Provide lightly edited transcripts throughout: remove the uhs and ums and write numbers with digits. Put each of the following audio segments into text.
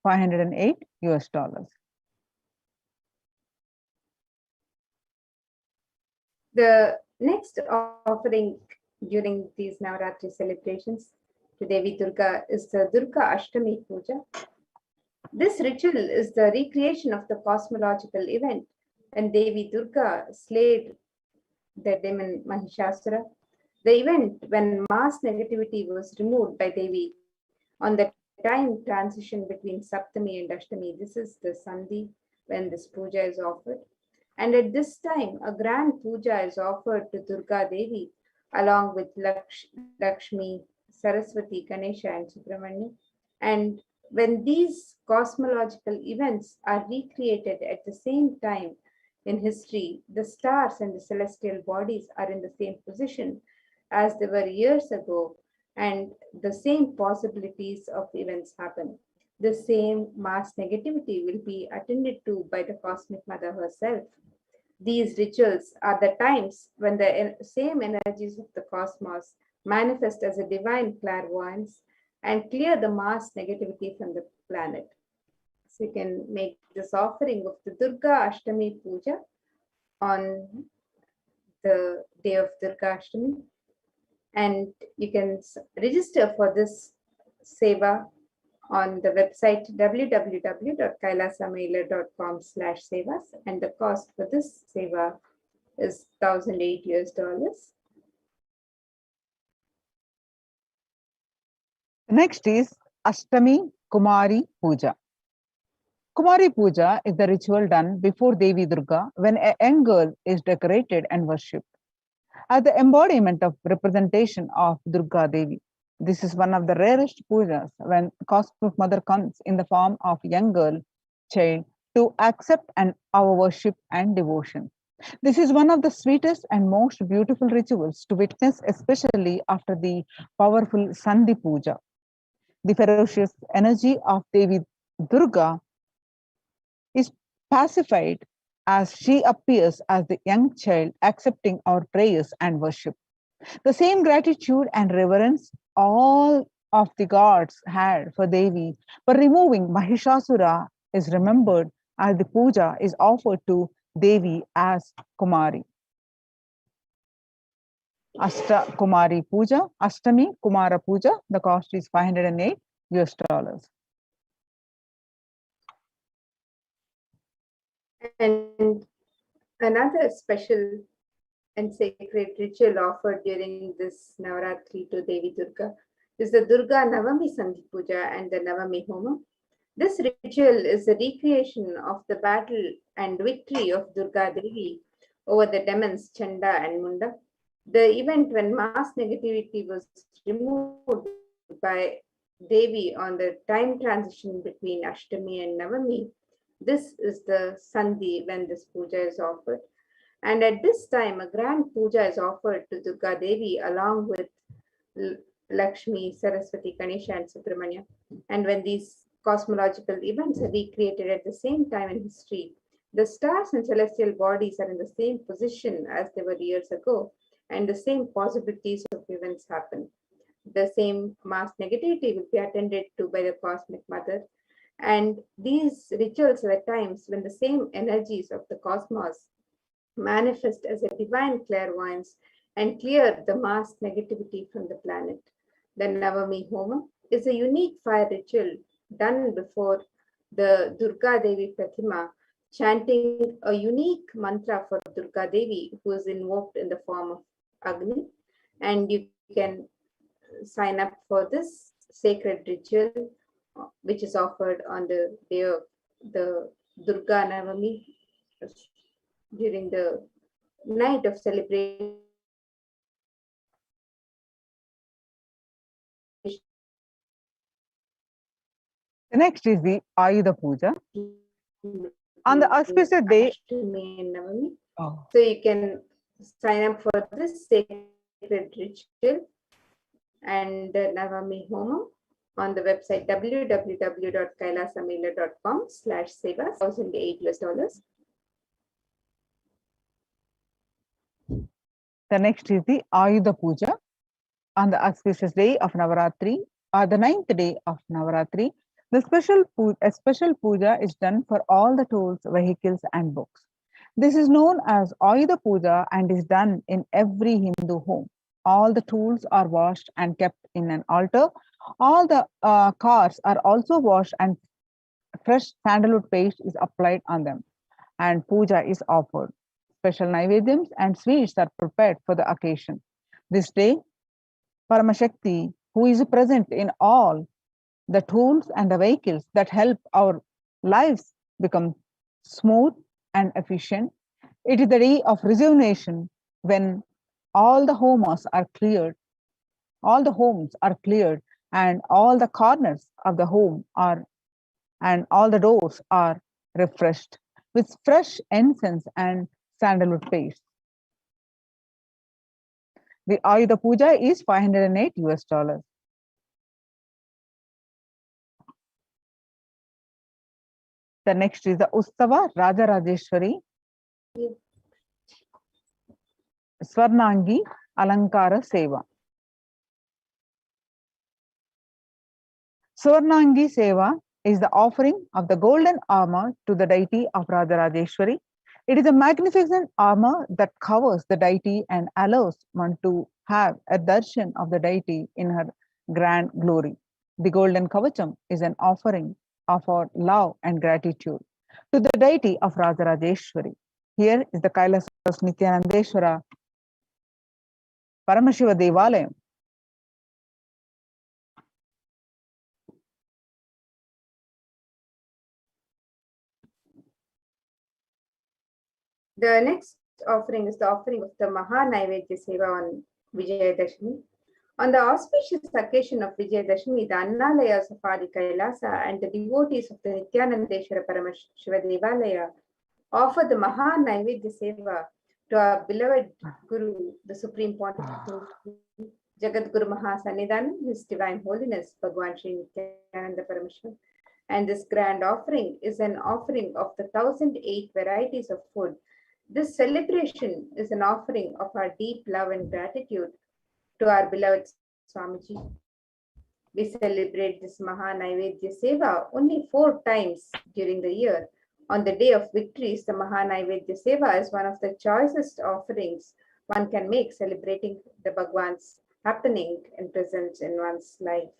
$508 US. The next offering during these Navaratri celebrations to Devi Durga is the Durga Ashtami Puja. This ritual is the recreation of the cosmological event when Devi Durga slayed the demon Mahishasura. The event when mass negativity was removed by Devi on the time transition between Saptami and Ashtami. This is the Sandhi when this puja is offered. And at this time, a grand puja is offered to Durga Devi along with Lakshmi, Saraswati, Ganesha, and Subramanya. And when these cosmological events are recreated at the same time in history, the stars and the celestial bodies are in the same position as they were years ago, and the same possibilities of events happen. The same mass negativity will be attended to by the Cosmic Mother herself. These rituals are the times when the same energies of the cosmos manifest as a divine clairvoyance and clear the mass negativity from the planet. So you can make this offering of the Durga Ashtami Puja on the day of Durga Ashtami. And you can register for this seva on the website www.kailasamailer.com/sevas, and the cost for this seva is $1,008 US. Next is Ashtami Kumari Puja. Kumari Puja is the ritual done before Devi Durga when a young girl is decorated and worshipped as the embodiment of representation of Durga Devi. This is one of the rarest pujas when Cosmic Mother comes in the form of young girl, child, to accept our worship and devotion. This is one of the sweetest and most beautiful rituals to witness, especially after the powerful Sandhi Puja. The ferocious energy of Devi Durga is pacified as she appears as the young child accepting our prayers and worship. The same gratitude and reverence all of the gods had for Devi for removing Mahishasura is remembered as the puja is offered to Devi as Kumari. Ashta Kumari Puja, Ashtami Kumara Puja, the cost is $508 US. And another special and sacred ritual offered during this Navaratri to Devi Durga is the Durga Navami Sandhi Puja and the Navami Homa. This ritual is a recreation of the battle and victory of Durga Devi over the demons Chanda and Munda. The event when mass negativity was removed by Devi on the time transition between Ashtami and Navami. This is the Sandhi when this puja is offered. And at this time, a grand puja is offered to Durga Devi along with Lakshmi, Saraswati, Ganesha, and Subramanya. And when these cosmological events are recreated at the same time in history, the stars and celestial bodies are in the same position as they were years ago, and the same possibilities of events happen. The same mass negativity will be attended to by the Cosmic Mother. And these rituals are the times when the same energies of the cosmos manifest as a divine clairvoyance and clear the mass negativity from the planet. The Navami Homa is a unique fire ritual done before the Durga Devi Pratima, chanting a unique mantra for Durga Devi, who is invoked in the form of Agni. And you can sign up for this sacred ritual, which is offered on the day of the Durga Navami during the night of celebration. The next is the Ayudha Puja. On the auspicious day, so you can sign up for this sacred ritual and the Navami Homa on the website www.kailasamailer.com/sevas, $1,008 US. The next is the Ayudha Puja. On the auspicious day of Navaratri, or the 9th day of Navaratri, A special puja is done for all the tools, vehicles, and books. This is known as Ayuda Puja and is done in every Hindu home. All the tools are washed and kept in an altar. All the cars are also washed and fresh sandalwood paste is applied on them and puja is offered. Special naivedyams and sweets are prepared for the occasion. This day, Paramashakti, who is present in all the tools and the vehicles that help our lives become smooth and efficient. It is the day of rejuvenation when all the homes are cleared, and all the corners of the home are and all the doors are refreshed with fresh incense and sandalwood paste. The Ayuda Puja is $508. The next is the Utsava Rajarajeshwari Swarnangi Alankara Seva. Swarnangi Seva is the offering of the golden armor to the deity of Rajarajeshwari. It is a magnificent armor that covers the deity and allows one to have a darshan of the deity in her grand glory. The golden kavacham is an offering of our love and gratitude to the deity of Rajarajeshwari. Here is the Kailasa'S Nithyanandeshwara Paramashiva Devalayam. The next offering is the offering of the Maha Naivedya Seva on Vijayadashmi. On the auspicious occasion of Vijayadashmi, the Annalayas of Adi Kailasa and the devotees of the Nithyanandeshwara Paramashiva Devalaya offer the Maha Naivedya Seva to our beloved Guru, the Supreme Pontiff, Jagat Guru Maha Sannidhanam, His Divine Holiness, Bhagwan Sri Nithyananda Paramashiva. And this grand offering is an offering of the 1008 varieties of food. This celebration is an offering of our deep love and gratitude to our beloved Swamiji. We celebrate this Maha Naivedya Seva only 4 times during the year. On the day of victories, the Maha Naivedya Seva is one of the choicest offerings one can make celebrating the Bhagwan's happening and presence in one's life.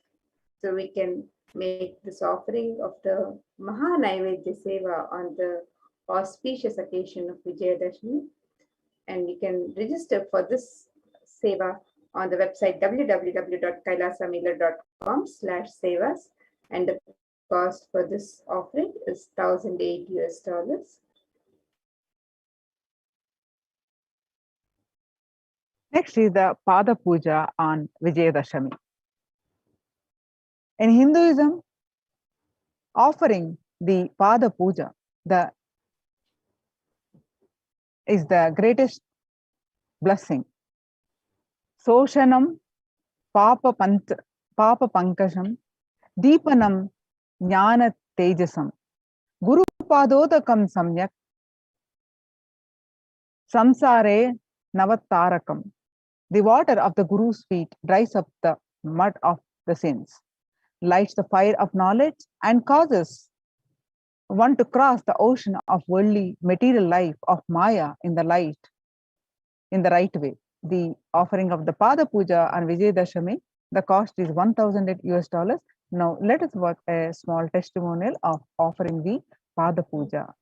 So we can make this offering of the Maha Naivedya Seva on the auspicious occasion of Vijayadashmi, and you can register for this seva on the website www.kailasamila.com/sevas, and the cost for this offering is $1,008. Next is the Pada Puja on Vijayadashami. In Hinduism, offering the Pada Puja is the greatest blessing. Soshanam Papa Pankasham Deepanam Jnana Tejasam Guru Padodakam Samyak Samsare Navatarakam. The water of the Guru's feet dries up the mud of the sins, lights the fire of knowledge, and causes one to cross the ocean of worldly material life of Maya in the right way. The offering of the Pada Puja on Vijayadashami, the cost is $1,008. Now let us watch a small testimonial of offering the Pada Puja.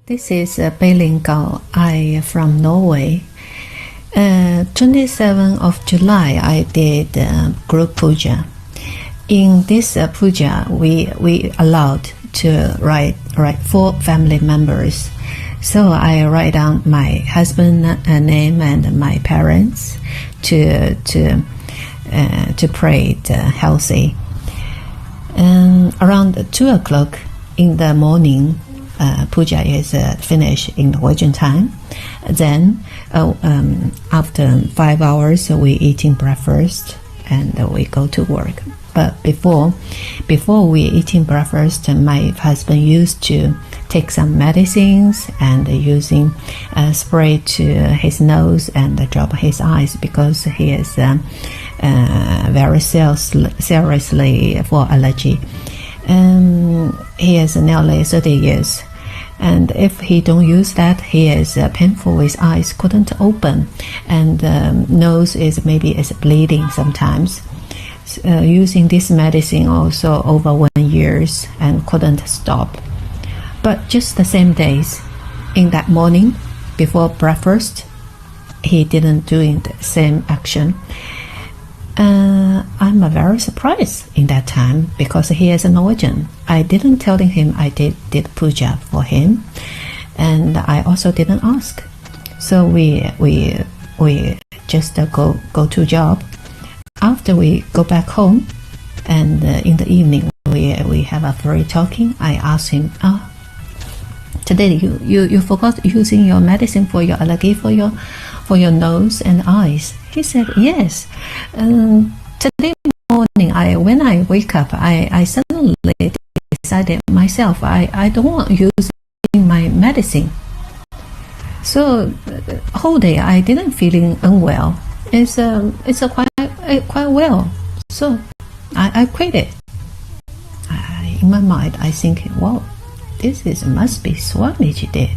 This is Beilingao. I from Norway. 27th of July, I did group puja. In this puja, we allowed to write 4 family members. So I write down my husband name and my parents to pray it healthy. And around 2 o'clock in the morning, puja is finished in Norwegian time. Then after 5 hours, we eating breakfast and we go to work. But before we eating breakfast, my husband used to take some medicines and using spray to his nose and drop his eyes because he is very seriously for allergy. He is nearly 30 years. And if he don't use that, he is painful. His eyes couldn't open, and nose is bleeding sometimes. Using this medicine also over 1 year and couldn't stop. But just the same days, in that morning before breakfast, he didn't doing the same action. I'm very surprised in that time because he is a Norwegian. I didn't tell him I did puja for him, and I also didn't ask. So we just go to job. After we go back home, and in the evening we have a free talking. I asked him, today you forgot using your medicine for your allergy for your nose and eyes. He said yes. Today morning, when I wake up, I suddenly decided myself I don't want using my medicine. So whole day I didn't feeling unwell. It's quite well. So I quit it. In my mind, I think, wow, must be Swamiji did,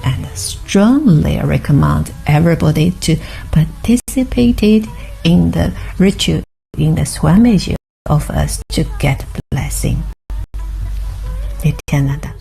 and strongly recommend everybody to participate in the ritual in the Swamiji of us to get blessing. Nithyananda.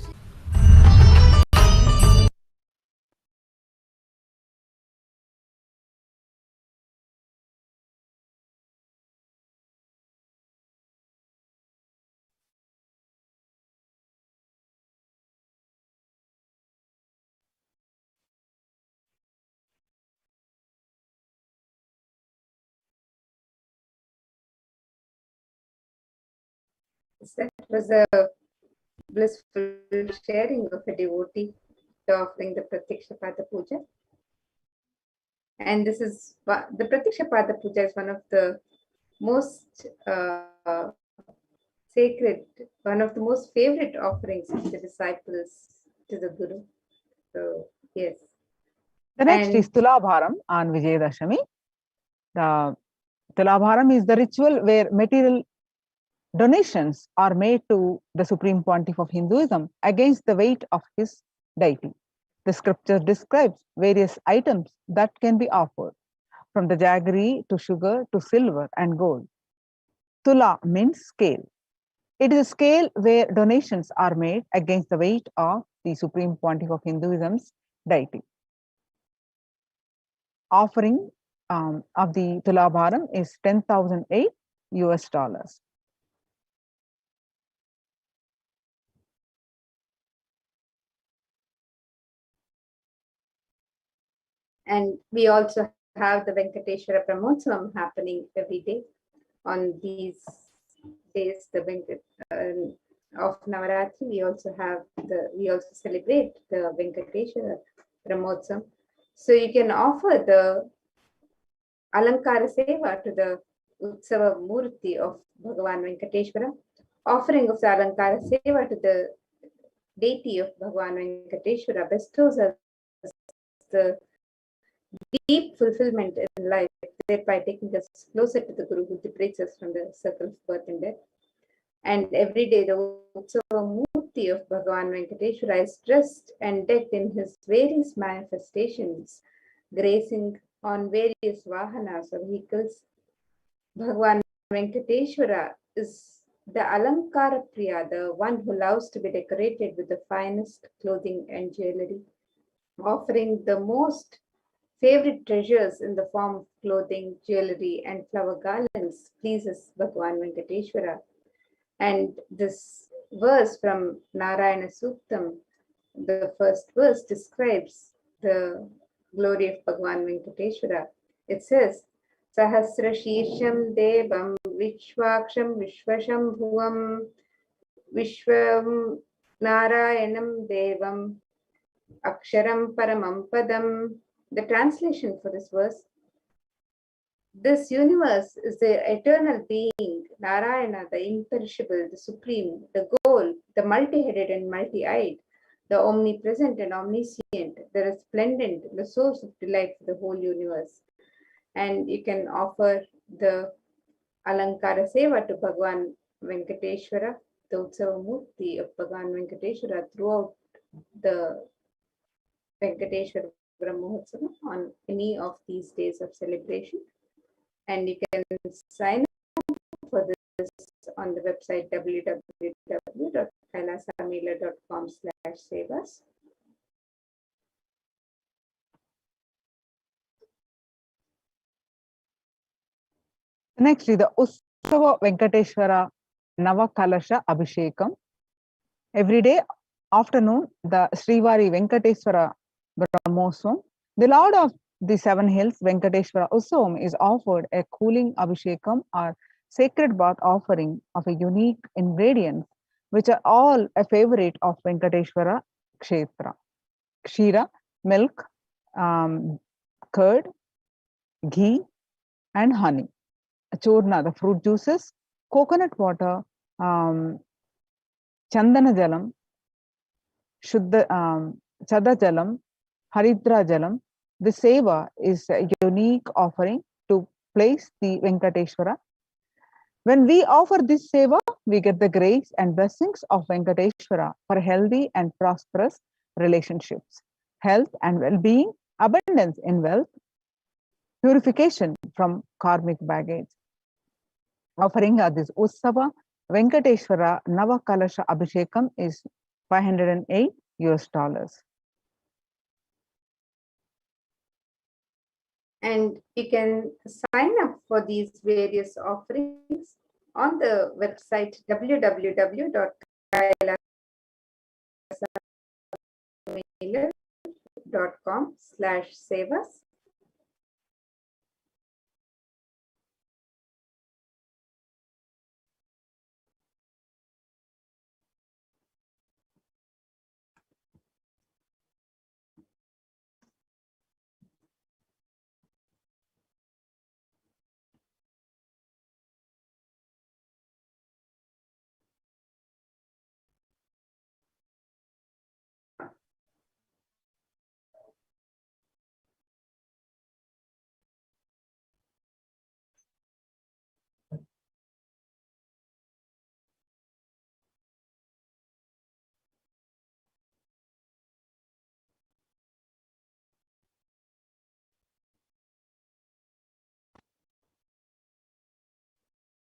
That was a blissful sharing of a devotee offering the Pratyakshapada Puja. And this is the Pratyakshapada Puja is one of the most sacred, one of the most favorite offerings of the disciples to the Guru. So, yes. The next is Tulabharam on Vijayadashami. The Tulabharam is the ritual where material donations are made to the Supreme Pontiff of Hinduism against the weight of his deity. The scripture describes various items that can be offered, from the jaggery to sugar to silver and gold. Tula means scale. It is a scale where donations are made against the weight of the Supreme Pontiff of Hinduism's deity. Offering of the Tulabharam is $10,008 US. And we also have the Venkateshwara Brahmotsavam happening every day. On these days, of Navaratri, we also celebrate the Venkateshwara Brahmotsavam. So you can offer the Alankara Seva to the Utsava Murti of Bhagavan Venkateshwara, offering of the Alankara Seva to the deity of Bhagavan Venkateshwara bestows us the deep fulfillment in life, thereby taking us closer to the Guru who liberates us from the circle of birth and death. And every day the Utsava Murti of Bhagavan Venkateshwara is dressed and decked in his various manifestations, gracing on various vahanas or vehicles. Bhagavan Venkateshwara is the Alankara Priya, the one who loves to be decorated with the finest clothing and jewelry, offering the most favorite treasures in the form of clothing, jewelry, and flower garlands pleases Bhagavan Venkateshwara. And this verse from Narayana Suktam, the first verse, describes the glory of Bhagavan Venkateshwara. It says, Sahasra Shirsham Devam Vishwaksham Vishwasham Bhuvam Vishwam Narayanam Devam Aksharam Paramam Padam. The translation for this verse: this universe is the eternal being, Narayana, the imperishable, the supreme, the goal, the multi-headed and multi-eyed, the omnipresent and omniscient, the resplendent, the source of delight for the whole universe. And you can offer the Alankara Seva to Bhagwan Venkateshwara, the Utsava Murti of Bhagwan Venkateshwara throughout the Venkateshwara Brahmotsava on any of these days of celebration. And you can sign up for this on the website www.kailasamela.com/sevas. Next is the Utsava Venkateshwara Kalasha Abhishekam. Every day afternoon, the Srivari Venkateshwara Brahmosam, the Lord of the Seven Hills, Venkateshwara Utsavam, is offered a cooling Abhishekam or sacred bath offering of a unique ingredients, which are all a favorite of Venkateshwara Kshetra. Kshira, milk, curd, ghee, and honey. Churna, the fruit juices, coconut water, Chandana Jalam, Shuddha, Chada Jalam, Haridra Jalam. The seva is a unique offering to place the Venkateshwara. When we offer this seva, we get the grace and blessings of Venkateshwara for healthy and prosperous relationships, health and well-being, abundance in wealth, purification from karmic baggage. Offering of this Utsava Venkateshwara Kalasha Abhishekam is $508. And you can sign up for these various offerings on the website www.kailasamela.com/sevas.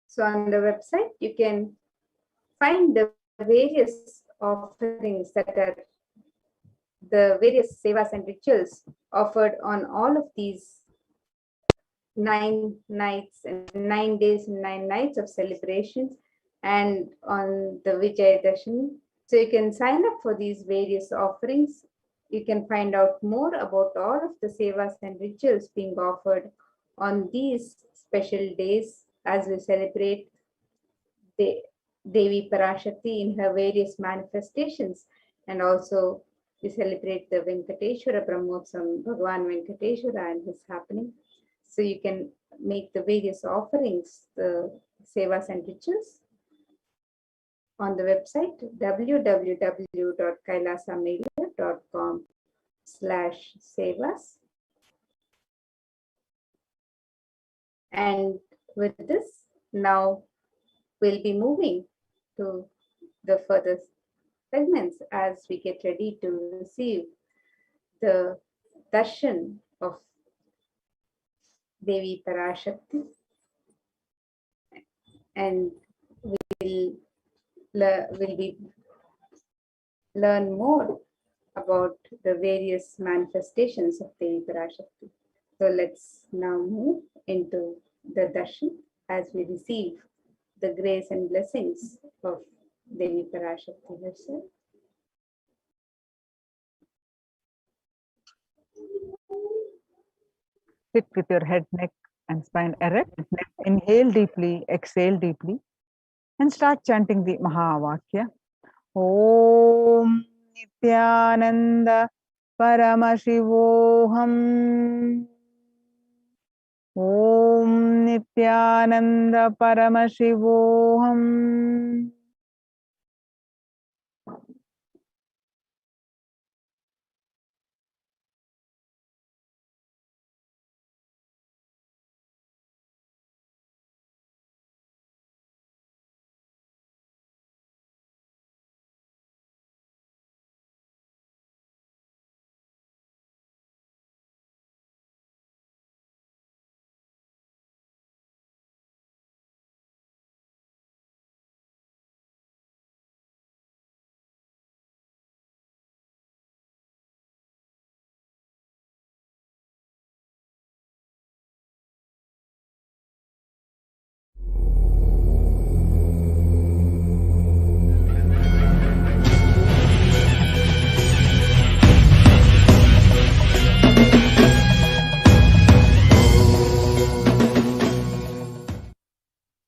So on the website, you can find the various offerings that are the various sevas and rituals offered on all of these 9 nights and 9 days and 9 nights of celebrations and on the Vijayadashami. So you can sign up for these various offerings. You can find out more about all of the sevas and rituals being offered on these special days as we celebrate the Devi Parashakti in her various manifestations, and also we celebrate the Venkateshwara Brahmotsam, Bhagwan Venkateshwara and his happening. So you can make the various offerings, the sevas and rituals on the website www.kailasamela.com/sevas. And with this, now we'll be moving to the further segments as we get ready to receive the darshan of Devi Parashakti, and we'll learn more about the various manifestations of Devi Parashakti. So let's now move into the darshan as we receive the grace and blessings of Devi Parashakti herself. Sit with your head, neck, and spine erect. Inhale deeply, exhale deeply, and start chanting the Mahavakya. Om Nithyananda Paramashivoham. Om Nithyananda Paramashivoham.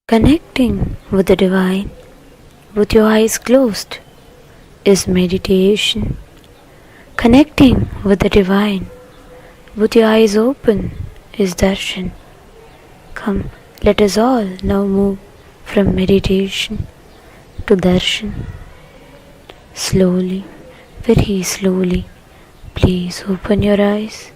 Connecting with the divine with your eyes closed is meditation. Connecting with the divine with your eyes open is darshan. Come, let us all now move from meditation to darshan. Slowly, very slowly, please open your eyes.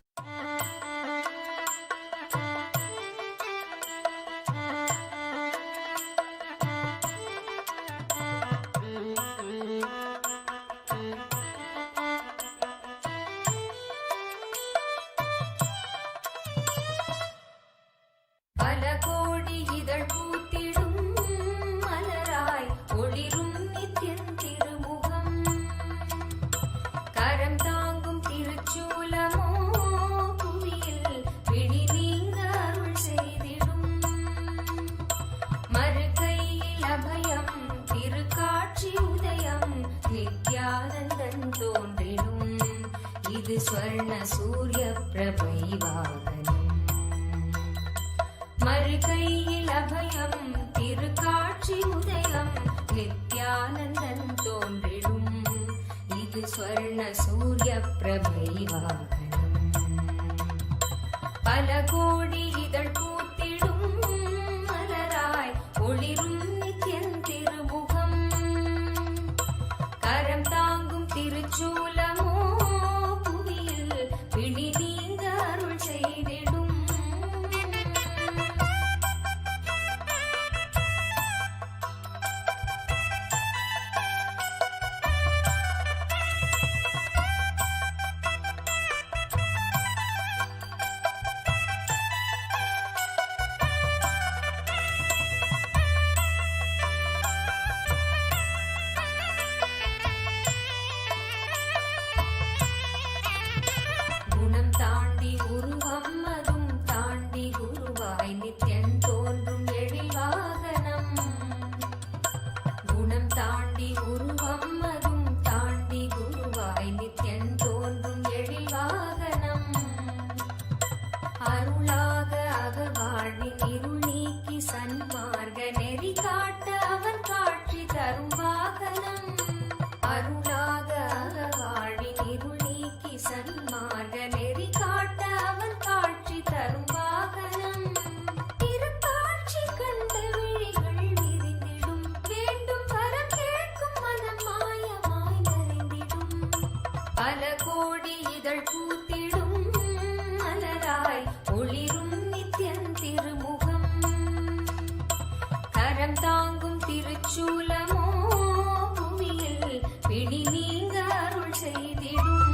ஸ்வர்ண சூரிய பிரபை வாகனம் மறுகையில் அபயம் திருக்காட்சி உதயம் நித்யானந்தன் தோன்றிடும் இது ஸ்வர்ண சூரிய பிரபை வாகனம் பல கோடி இதழ் பூத்திடும் மலராய் ஒளிரும் நித்யன் திருமுகம் கரம் தாங்கும் திருச்சூலமோ பிடி நீங்க அருள் செய்திடும்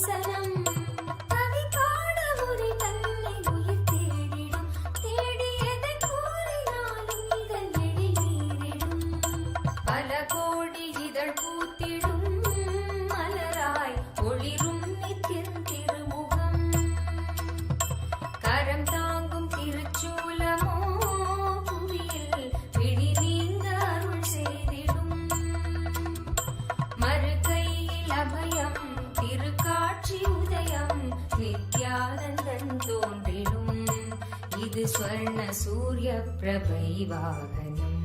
தரிசனம் கவி பாட உரை தன்னை உயிர் தேடிடும் தேடியதை கூறினாலும் இதழ் எழில் நீரிடும் பல கோடி இதழ் பூத்திடும் மலராய் ஒளிரும் நித்தியன் திருமுகம் கரம் தாங்கும் திருச்சூலமோ புவியில் விழி நீங்க அருள் செய்திடும் மறுகையில் அபயம் திருக்காட்சி உதயம் நித்யானந்தன் தோன்றிடும் இது ஸ்வர்ண சூரிய பிரபை வாகனம்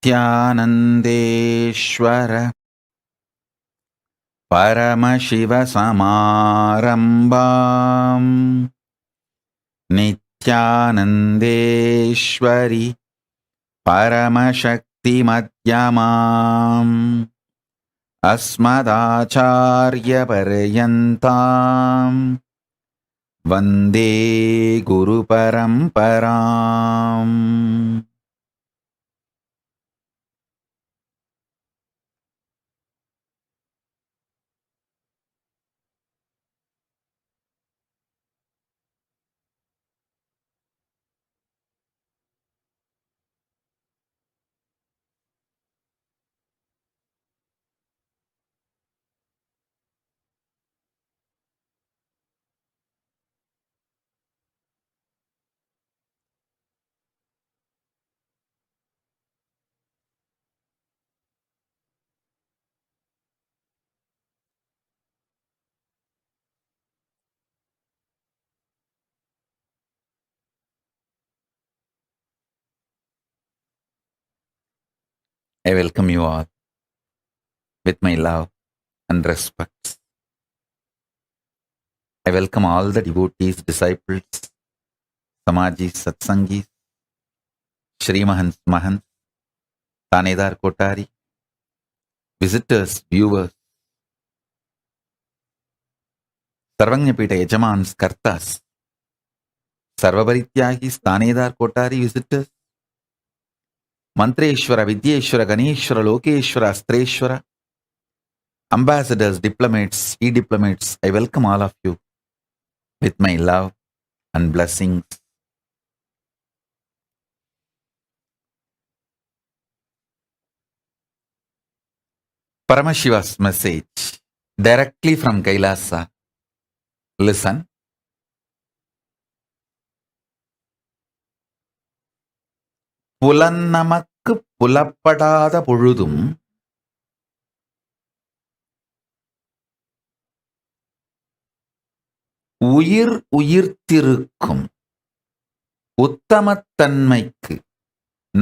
Nithyanandeshwara Paramashiva Samarambam Nithyanandeshwari Paramashakti Madhyamam Asmadacharya Paryantam Vande Guru Paramparam. I welcome you all with my love and respect. I welcome all the devotees, disciples, Samajis, Satsangis, Shri Mahants, Mahants, Tanedar Kotari, visitors, viewers, Sarvanyapita Yajamans, Kartas, Sarvaparityagis, Tanedar Kotari, visitors, Mantreshwara, Vidyeshwara, Ganeshwara, Lokeshwara, Astreshwara, ambassadors, diplomats, e-diplomats, I welcome all of you with my love and blessings. Paramashiva's message directly from Kailasa. Listen. புலன்னமக்கு புலப்படாத பொழுதும் உயிர் உயிர்த்திருக்கும் உத்தமத்தன்மைக்கு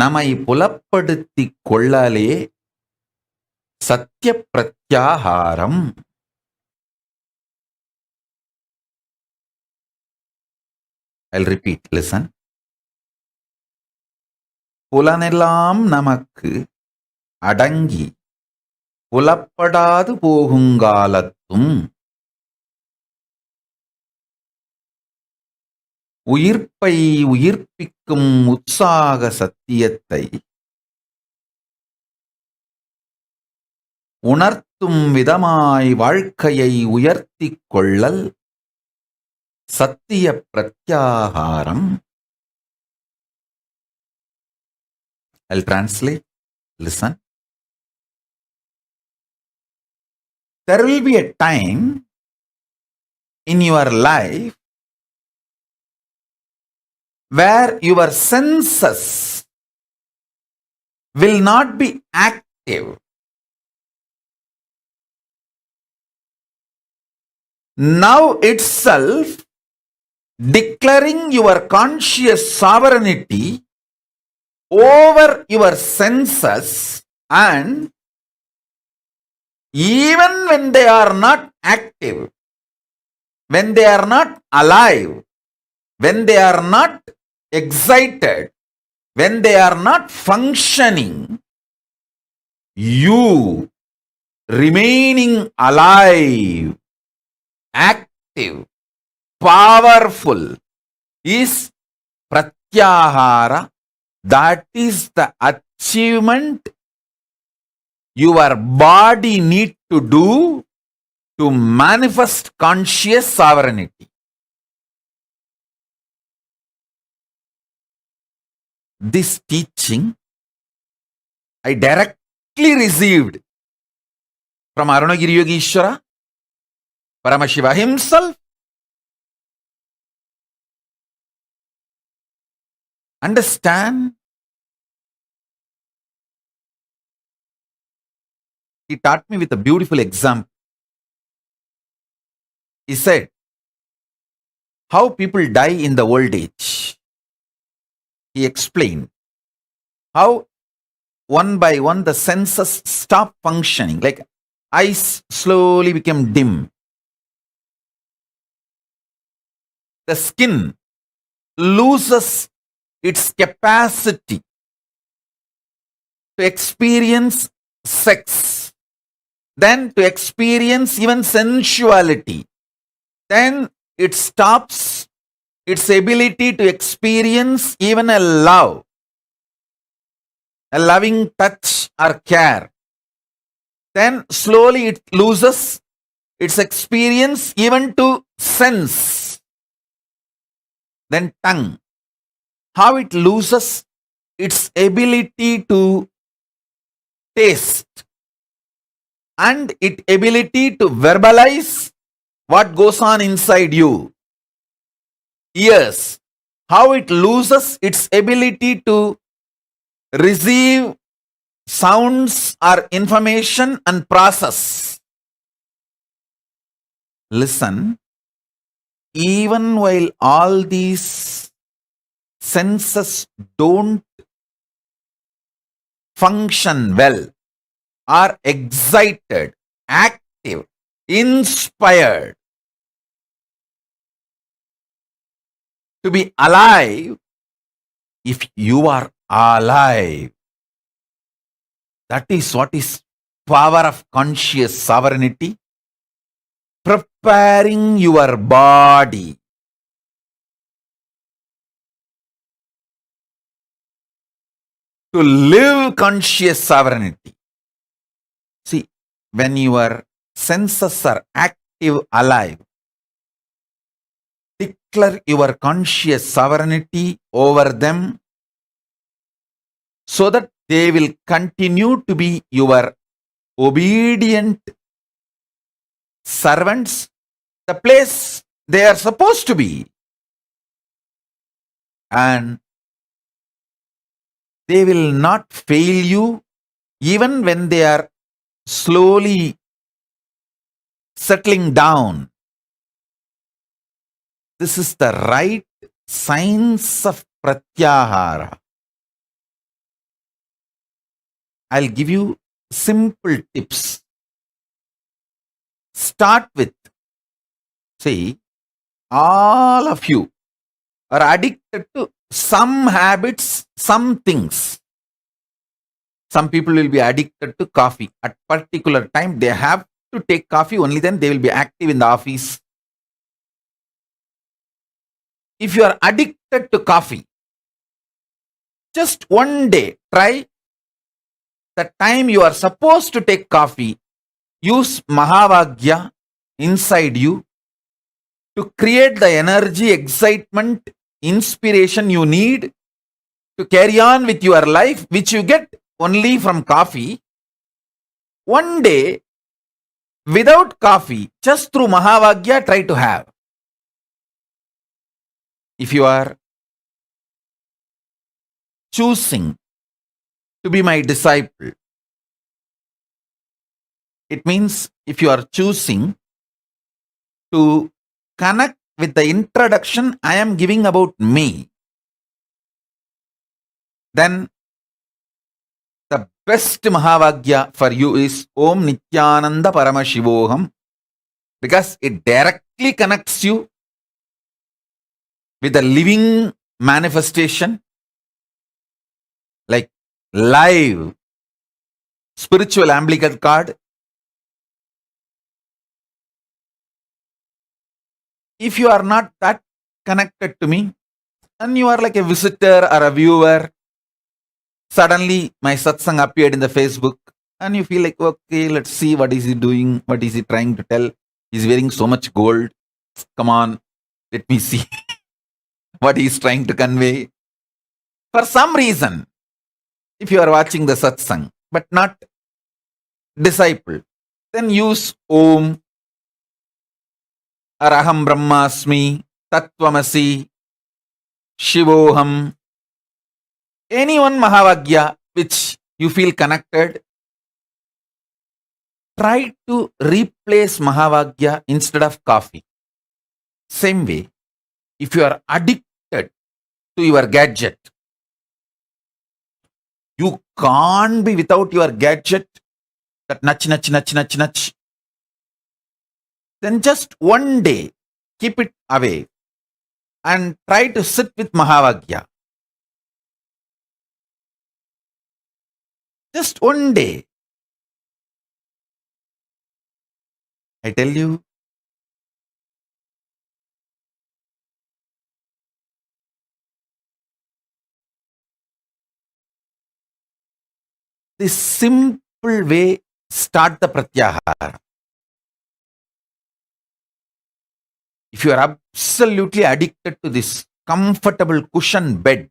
நம்மை புலப்படுத்திக் கொள்ளலே சத்திய பிரத்யாகாரம். I'll repeat, listen. புலனெல்லாம் நமக்கு அடங்கி புலப்படாது போகுங்காலத்தும் உயிர்ப்பை உயிர்ப்பிக்கும் உற்சாக சத்தியத்தை உணர்த்தும் விதமாய் வாழ்க்கையை உயர்த்திக் கொள்ளல் சத்திய பிரத்யாகாரம். I'll translate. Listen. There will be a time in your life where your senses will not be active. Now itself, declaring your conscious sovereignty over your senses, and even when they are not active, when they are not alive, when they are not excited, when they are not functioning, you remaining alive, active, powerful is pratyahara. That is the achievement your body need to do to manifest conscious sovereignty. This teaching I directly received from Arunagiri Yogeshwara, Paramashiva himself. Understand? He taught me with a beautiful example. He said, how people die in the old age. He explained how one by one the senses stop functioning, like eyes slowly become dim. The skin loses its capacity to experience sex, then to experience even sensuality. Then it stops its ability to experience even a love, a loving touch or care. Then slowly it loses its experience even to sense. Then tongue, how it loses its ability to taste and its ability to verbalize what goes on inside you. Ears, how it loses its ability to receive sounds or information and process. Listen, even while all these senses don't function well, are excited, active, inspired to be alive, if you are alive, that is what is power of conscious sovereignty, preparing your body to live conscious sovereignty. See, when your senses are active, alive, declare your conscious sovereignty over them so that they will continue to be your obedient servants, the place they are supposed to be. And they will not fail you even when they are slowly settling down. This is the right science of pratyahara. I'll give you simple tips. Start with, see, all of you are addicted to some habits, some things. Some people will be addicted to coffee. At particular time, they have to take coffee, only then they will be active in the office. If you are addicted to coffee, just one day try the time you are supposed to take coffee, use Mahavagya inside you to create the energy, excitement, inspiration you need to carry on with your life, which you get only from coffee. One day, without coffee, just through Mahavagya, try to have. If you are choosing to be my disciple, it means if you are choosing to connect with the introduction I am giving about me, then the best Mahavagya for you is Om Nithyananda Paramashivoham, because it directly connects you with the living manifestation, like live spiritual umbilical cord. If you are not that connected to me and you are like a visitor or a viewer, suddenly my satsang appeared in the Facebook and you feel like, okay, let's see what is he doing, what is he trying to tell. He's wearing so much gold. Come on, let me see what he's trying to convey. For some reason, if you are watching the satsang but not disciple, then use Om or Aham Brahmasmi, Tattvamasi, Shivoham, any one Mahavagya which you feel connected. Try to replace Mahavagya instead of coffee. Same way, if you are addicted to your gadget, You can't be without your gadget, that nudge. Then just one day, keep it away and try to sit with Mahavagya. Just one day. I tell you, this simple way, start the pratyahara. If you are absolutely addicted to this comfortable cushion bed,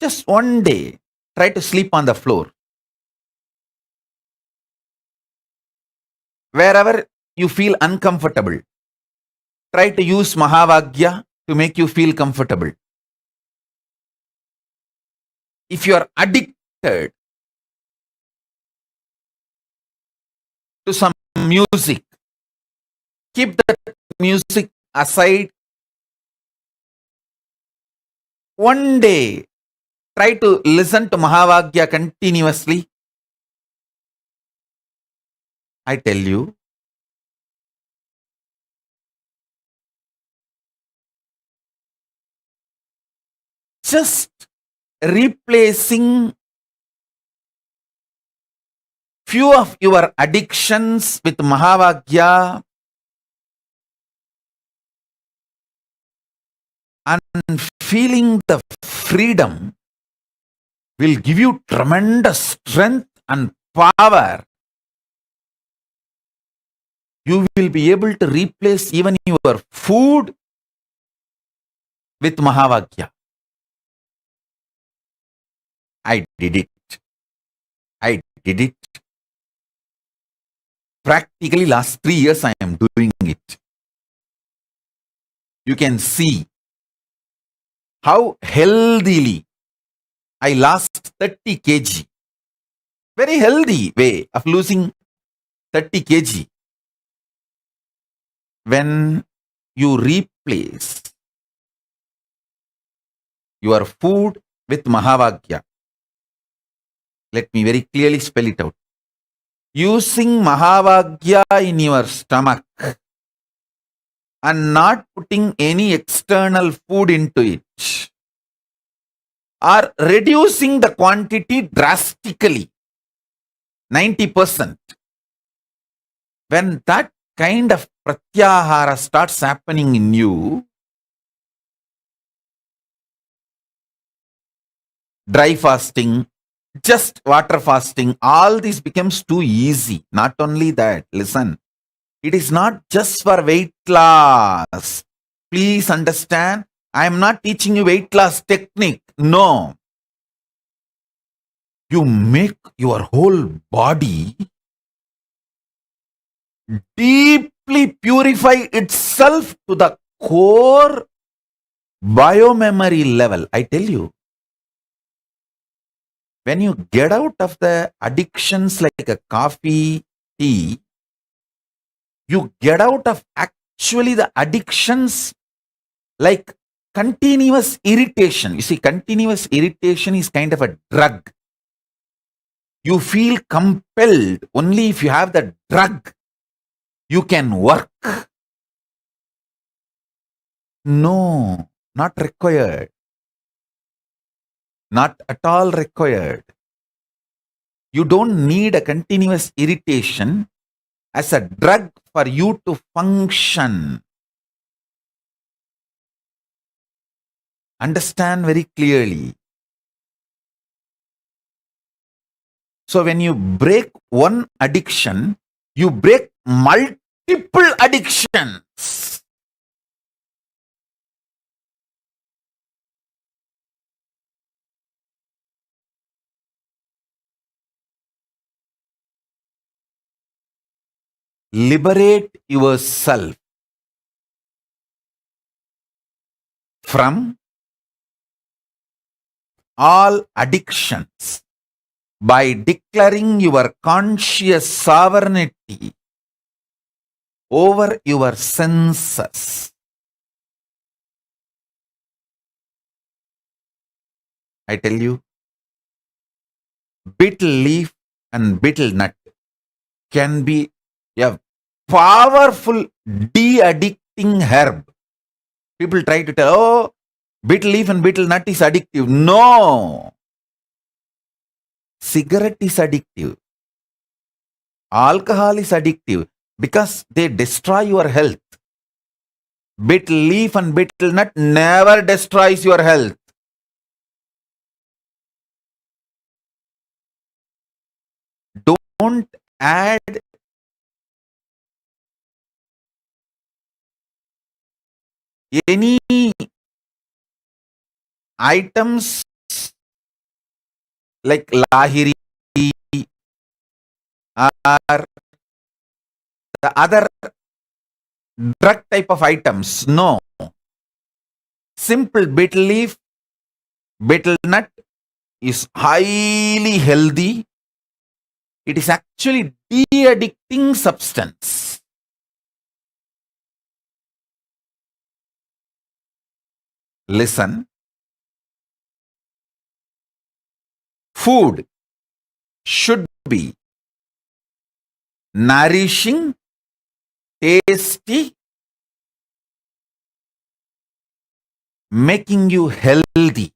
just one day, try to sleep on the floor. Wherever you feel uncomfortable, try to use Mahavagya to make you feel comfortable. If you are addicted to some music, keep that music aside. One day, try to listen to Mahavagya continuously. I tell you, just replacing few of your addictions with Mahavagya and feeling the freedom will give you tremendous strength and power. You will be able to replace even your food with Mahavagya. I did it. Practically last 3 years I am doing it. You can see how healthily I lost 30 kg. Very healthy way of losing 30 kg. When you replace your food with Mahavagya, let me very clearly spell it out. Using Mahavagya in your stomach and not putting any external food into it, or reducing the quantity drastically, 90%. When that kind of pratyahara starts happening in you, dry fasting, just water fasting, all this becomes too easy. Not only that, listen, it is not just for weight loss. Please understand, I am not teaching you weight loss technique. No. You make your whole body deeply purify itself to the core biomemory level. I tell you, when you get out of the addictions like a coffee, tea, you get out of actually the addictions like continuous irritation. You see, continuous irritation is kind of a drug. You feel compelled only if you have the drug, you can work. No, not required. Not at all required. You don't need a continuous irritation as a drug for you to function. Understand very clearly. So when you break one addiction, you break multiple addictions. Liberate yourself from all addictions by declaring your conscious sovereignty over your senses. I tell you, betel leaf and betel nut can be a powerful de-addicting herb. People try to tell, oh, betel leaf and betel nut is addictive. No. Cigarette is addictive. Alcohol is addictive because they destroy your health. Betel leaf and betel nut never destroys your health. Don't add any items like lahiri or the other drug type of items. No. Simple betel leaf, betel nut is highly healthy. It is actually de-addicting substance. Listen. Food should be nourishing, tasty, making you healthy.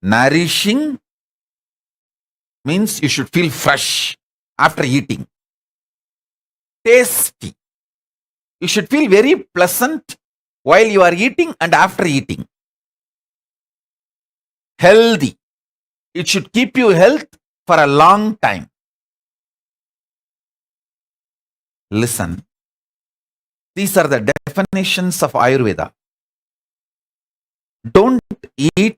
Nourishing means you should feel fresh after eating. Tasty. You should feel very pleasant while you are eating and after eating. Healthy. It should keep you health for a long time. Listen. These are the definitions of Ayurveda. Don't eat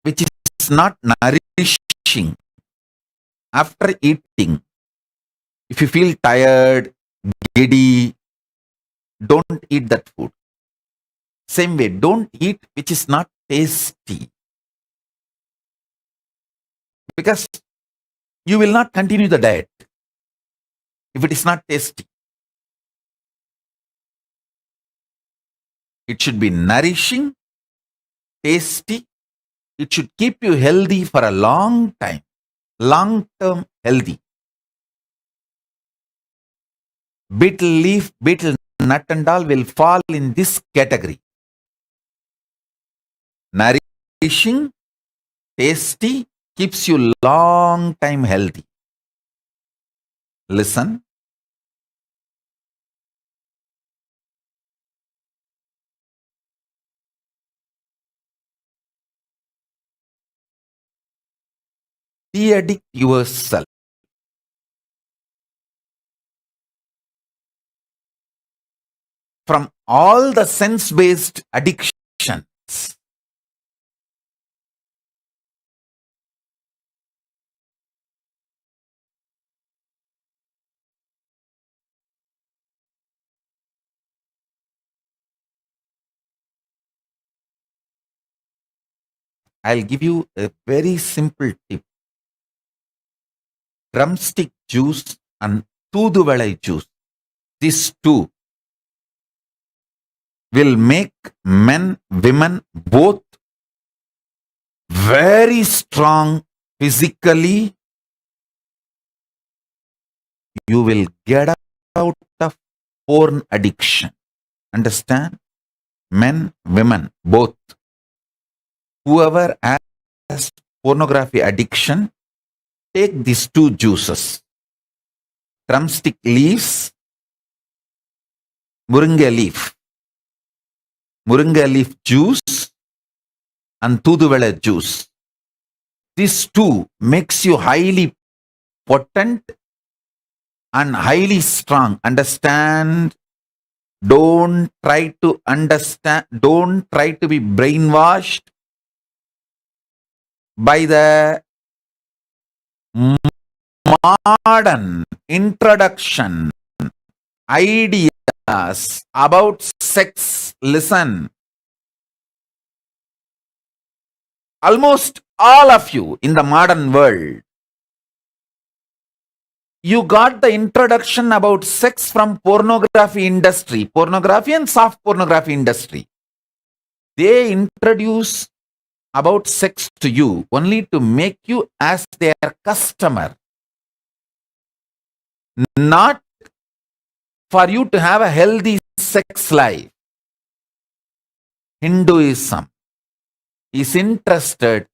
which is not nourishing. After eating, if you feel tired, giddy, don't eat that food. Same way, don't eat which is not tasty. Because you will not continue the diet if it is not tasty. It should be nourishing, tasty. It should keep you healthy for a long time. Long-term healthy. Betel leaf, betel nut and all will fall in this category. Nourishing, tasty, keeps you long time healthy. Listen. De-addict yourself. From all the sense-based addictions. I'll give you a very simple tip. Drumstick juice and Tooduvalai juice. These two will make men, women both very strong physically. You will get out of porn addiction. Understand? Men, women, both. Whoever has pornography addiction, take these two juices. Drumstick leaves, Moringa leaf. Moringa leaf juice and Tooduvalai juice. These two makes you highly potent and highly strong. Understand? Don't try to understand. Don't try to be brainwashed by the modern introduction ideas about sex. Listen. Almost all of you in the modern world, you got the introduction about sex from pornography industry, pornography and soft pornography industry. They introduce about sex to you only to make you as their customer, not for you to have a healthy sex life. Hinduism is interested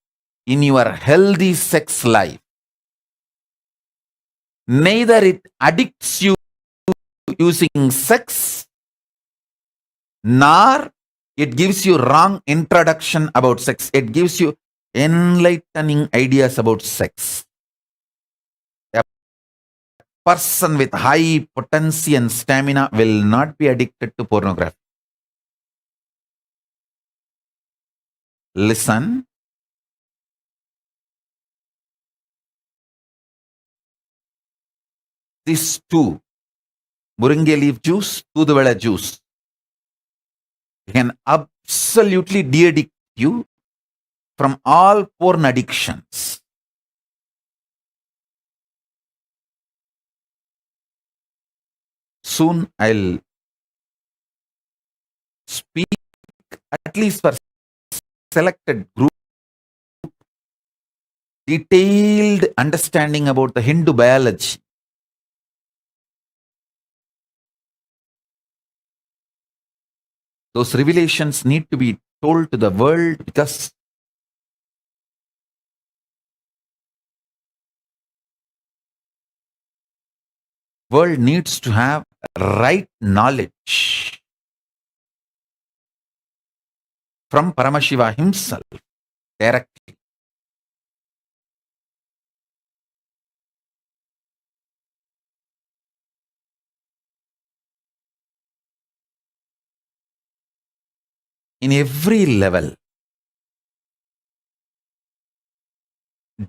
in your healthy sex life. Neither it addicts you using sex, nor it gives you wrong introduction about sex. It gives you enlightening ideas about sex. A person with high potency and stamina will not be addicted to pornography. Listen. These two, Muringe leaf juice, Toothuvela juice, can absolutely de-addict you from all porn addictions. Soon I'll speak, at least for selected group, detailed understanding about the Hindu biology. Those revelations need to be told to the world because world needs to have right knowledge from Paramashiva himself directly. In every level,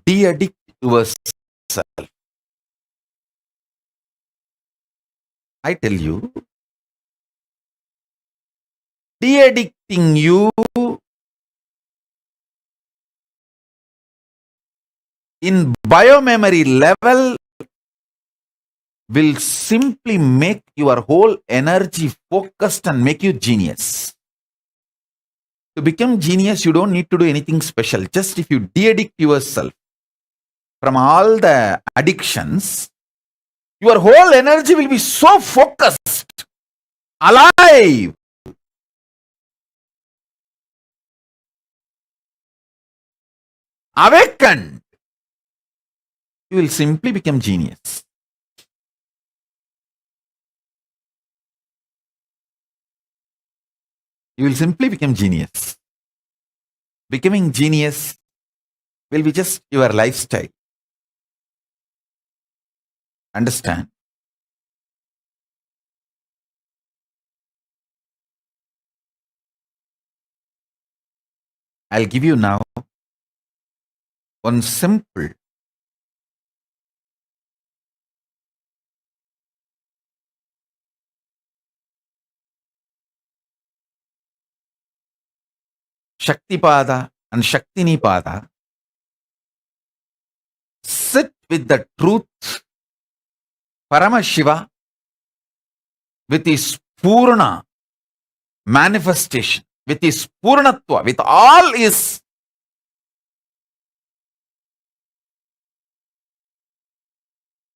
de-addict yourself. I tell you, de-addicting you in biomemory level will simply make your whole energy focused and make you genius. To become genius, you don't need to do anything special. Just if you de-addict yourself from all the addictions, your whole energy will be so focused, alive. Awakened. You will simply become genius. You will simply become genius. Becoming genius will be just your lifestyle. Understand? I'll give you now one simple Shaktipada and Shaktinipada sit with the truth, Paramashiva, with his Purna manifestation, with his Purnatva, with all his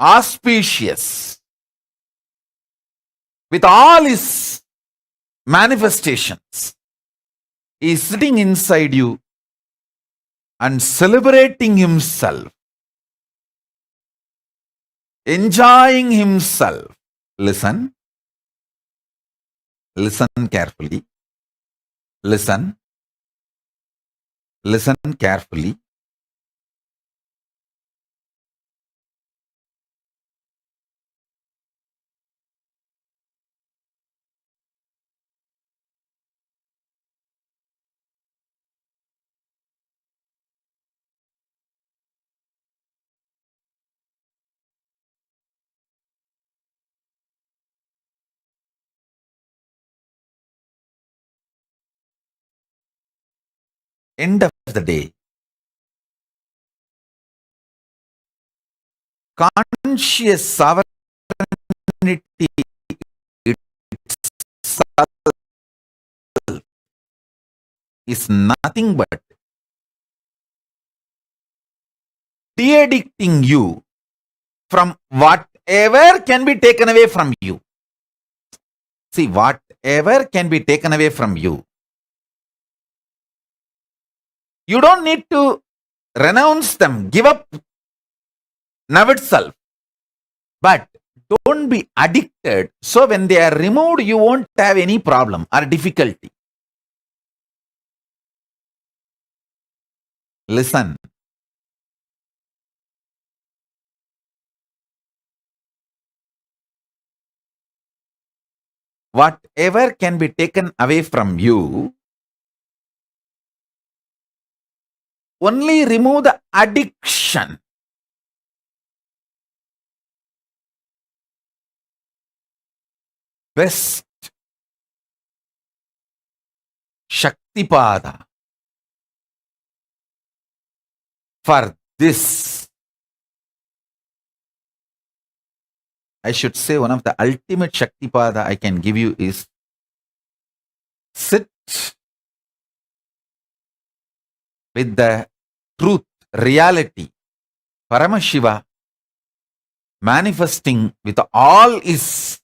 auspicious, with all his manifestations. He is sitting inside you and celebrating himself, enjoying himself. Listen. Listen carefully. Listen. Listen carefully. End of the day, conscious sovereignty itself is nothing but de-addicting you from whatever can be taken away from you. See, whatever can be taken away from you, you don't need to renounce them, give up now itself. But don't be addicted. So when they are removed, you won't have any problem or difficulty. Listen. Whatever can be taken away from you, only remove the addiction. Best Shaktipada for this. I should say one of the ultimate Shaktipada I can give you is sit with the truth, reality, Paramashiva manifesting with all his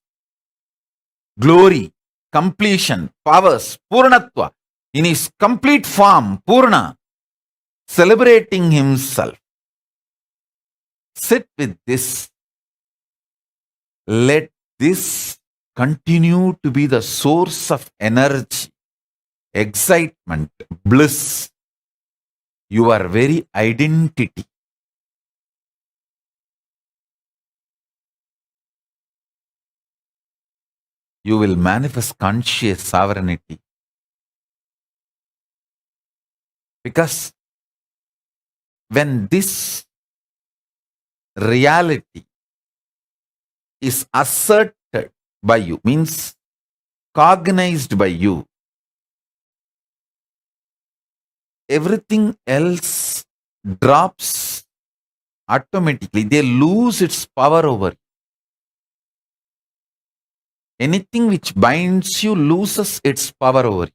glory, completion, powers, Purnatva, in his complete form, Purna, celebrating himself. Sit with this. Let this continue to be the source of energy, excitement, bliss, your very identity. You will manifest conscious sovereignty. Because when this reality is asserted by you, means cognized by you, everything else drops automatically. They lose its power over you. Anything which binds you loses its power over you.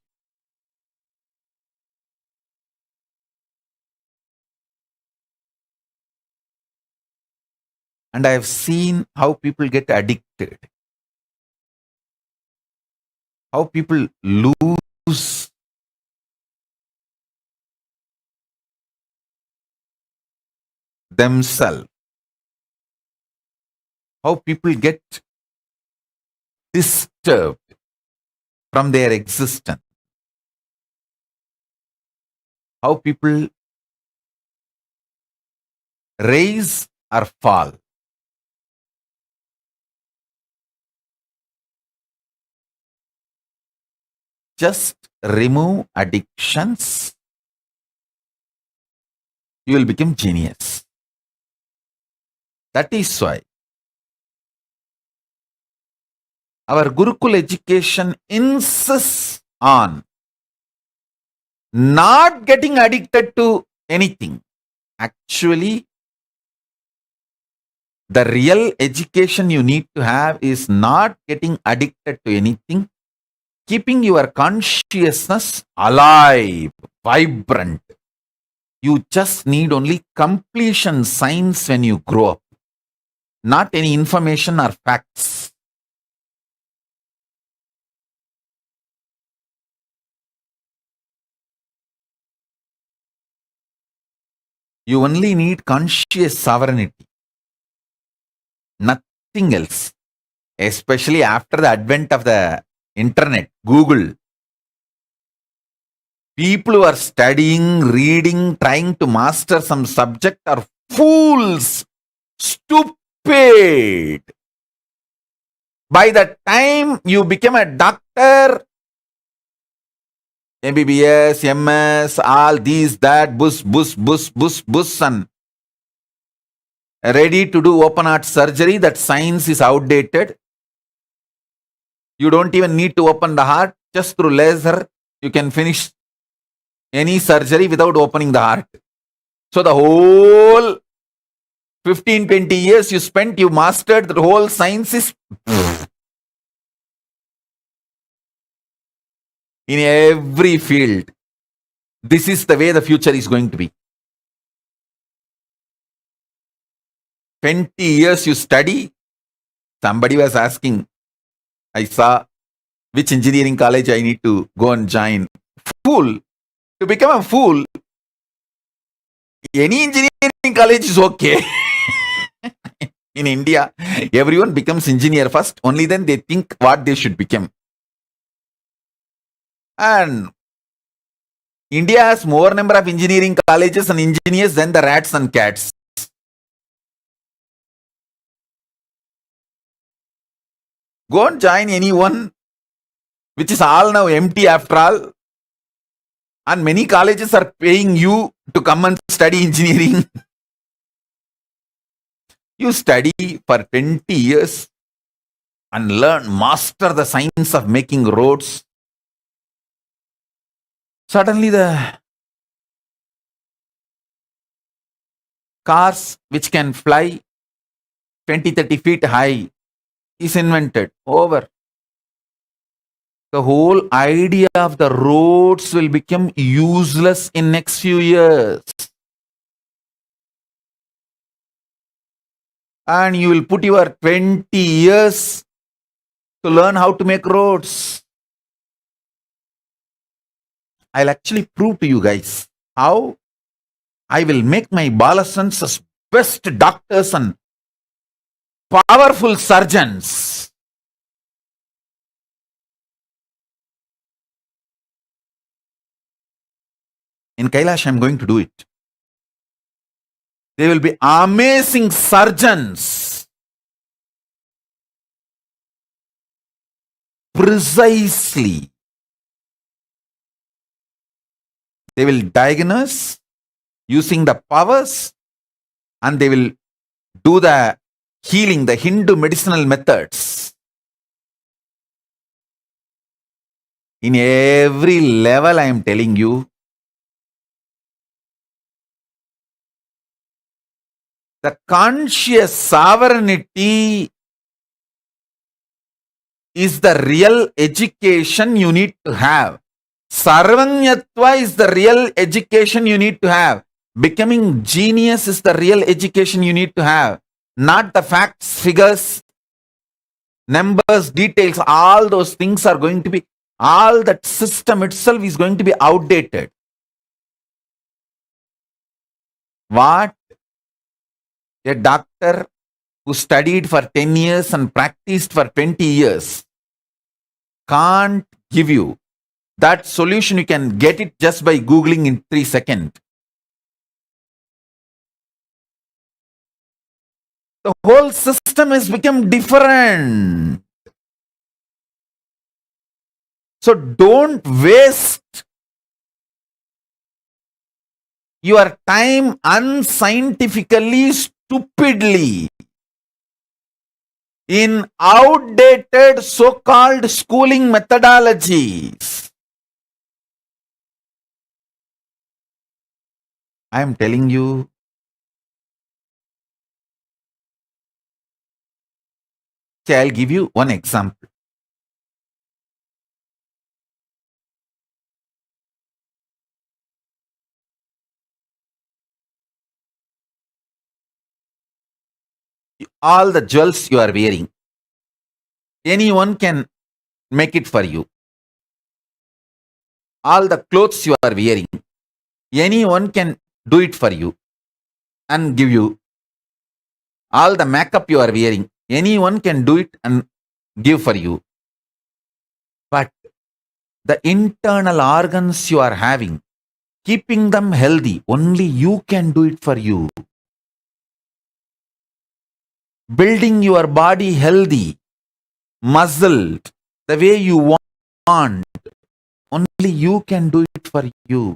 And I have seen how people get addicted, how people lose themselves, how people get disturbed from their existence, how people rise or fall. Just remove addictions, you will become genius. That is why our Gurukul education insists on not getting addicted to anything. Actually, the real education you need to have is not getting addicted to anything, keeping your consciousness alive, vibrant. You just need only completion signs when you grow up, not any information or facts. You only need conscious sovereignty, nothing else. Especially after the advent of the internet, Google. People who are studying, reading, trying to master some subject are fools, stupid. By the time you become a doctor, MBBS, MS, all these, that, bus, and ready to do open heart surgery, that science is outdated. You don't even need to open the heart. Just through laser, you can finish any surgery without opening the heart. So the whole 15-20 years you spent, you mastered the whole sciences. In every field. This is the way the future is going to be. 20 years you study. Somebody was asking, I saw which engineering college I need to go and join. Fool. To become a fool, any engineering college is okay. In India, everyone becomes engineer first, only then they think what they should become. And India has more number of engineering colleges and engineers than the rats and cats. Go and join anyone, which is all now empty after all. And many colleges are paying you to come and study engineering. You study for 20 years and master the science of making roads. Suddenly the cars which can fly 20-30 feet high is invented. Over. The whole idea of the roads will become useless in next few years. And you will put your 20 years to learn how to make roads. I'll actually prove to you guys how I will make my adolescents as best doctors and powerful surgeons. In Kailash, I'm going to do it. They will be amazing surgeons. Precisely. They will diagnose using the powers and they will do the healing, the Hindu medicinal methods. In every level, I am telling you, the conscious sovereignty is the real education you need to have. Sarvanyatva is the real education you need to have. Becoming genius is the real education you need to have. Not the facts, figures, numbers, details. All those things are going to be, all that system itself is going to be outdated. What a doctor who studied for 10 years and practiced for 20 years can't give you. That solution, you can get it just by Googling in 3 seconds. The whole system has become different. So don't waste your time unscientifically, stupidly in outdated so-called schooling methodologies. I am telling you, I'll give you one example. All the jewels you are wearing, anyone can make it for you. All the clothes you are wearing, anyone can do it for you and give you. All the makeup you are wearing, anyone can do it and give for you. But the internal organs you are having, keeping them healthy, only you can do it for you. Building your body healthy, muscled, the way you want, only you can do it for you.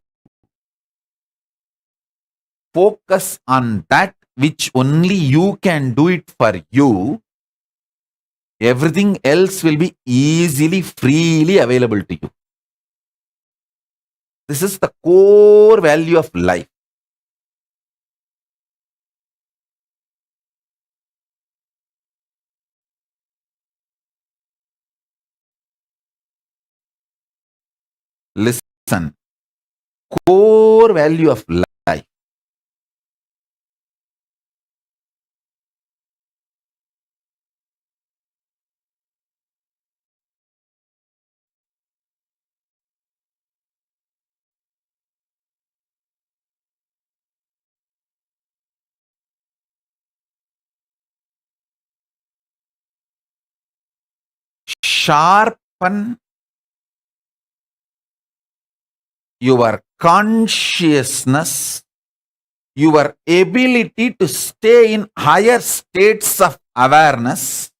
Focus on that which only you can do it for you. Everything else will be easily, freely available to you. This is the core value of life. Listen, core value of life. sharpen your consciousness, your ability to stay in higher states of awareness,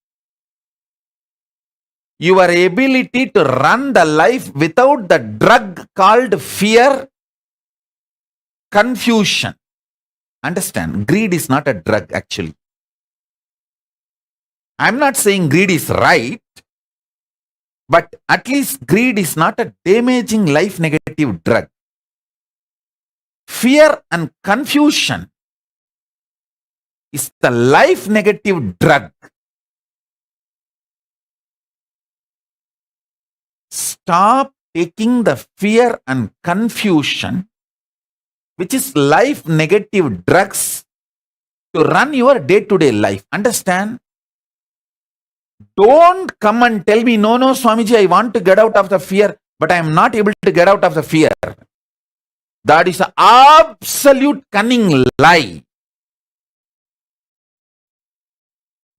your ability to run the life without the drug called fear, confusion. Understand, greed is not a drug actually. I'm not saying greed is right, but at least greed is not a damaging life negative drug. Fear and confusion is the life negative drug. Stop taking the fear and confusion, which is life negative drugs, to run your day-to-day life. Understand? Don't come and tell me, no, Swamiji, I want to get out of the fear, but I am not able to get out of the fear. That is an absolute cunning lie.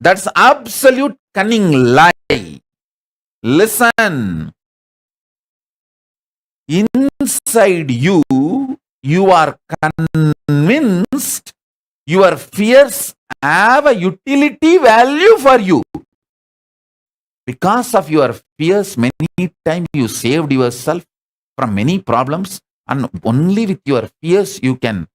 That's absolute cunning lie. Listen. Inside you, you are convinced your fears have a utility value for you. Because of your fears, many times you saved yourself from many problems, and only with your fears you can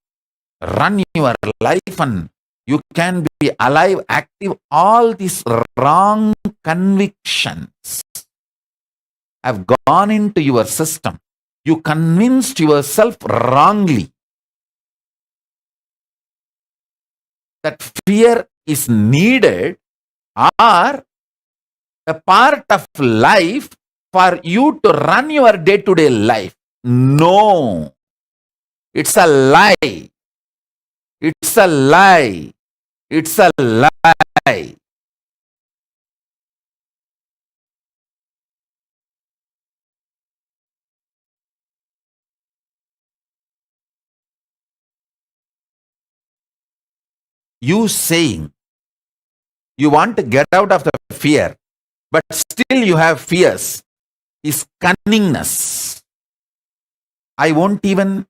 run your life and you can be alive, active. All these wrong convictions have gone into your system. You convinced yourself wrongly that fear is needed or a part of life for you to run your day-to-day life. No, it's a lie. It's a lie. It's a lie. You saying you want to get out of the fear, but still you have fears, is cunningness. I won't even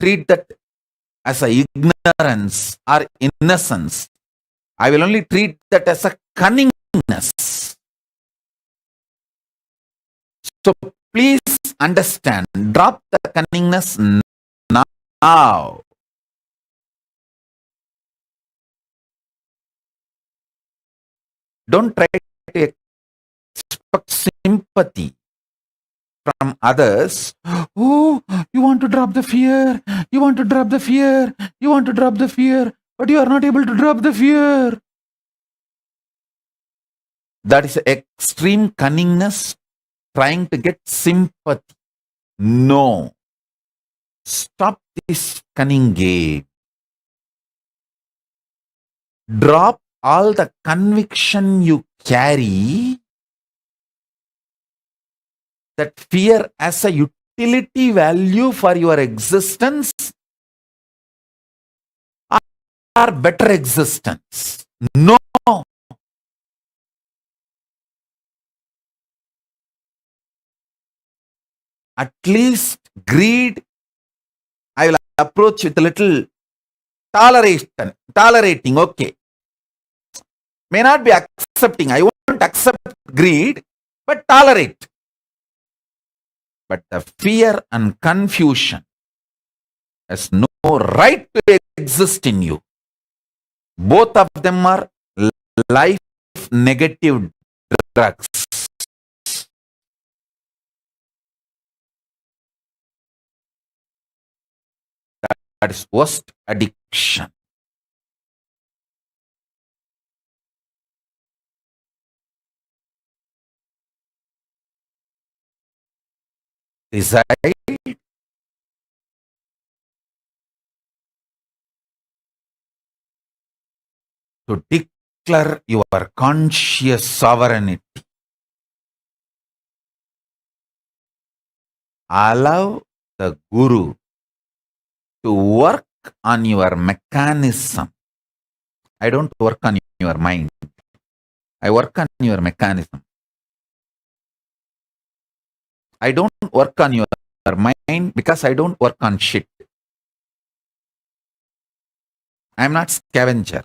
treat that as a ignorance or innocence. I will only treat that as a cunningness. So please understand, drop the cunningness now. Don't try to expect sympathy from others. Oh, you want to drop the fear. You want to drop the fear. You want to drop the fear. But you are not able to drop the fear. That is extreme cunningness, trying to get sympathy. No. Stop this cunning game. Drop all the conviction you carry that fear as a utility value for your existence or better existence. No. At least greed, I will approach with a little tolerating, okay. May not be accepting. I won't accept greed, but tolerate. But the fear and confusion has no right to exist in you. Both of them are life negative drugs. That is worst addiction. Decide to declare your conscious sovereignty. Allow the Guru to work on your mechanism. I don't work on your mind. I work on your mechanism. I don't work on your mind because I don't work on shit. I'm not scavenger.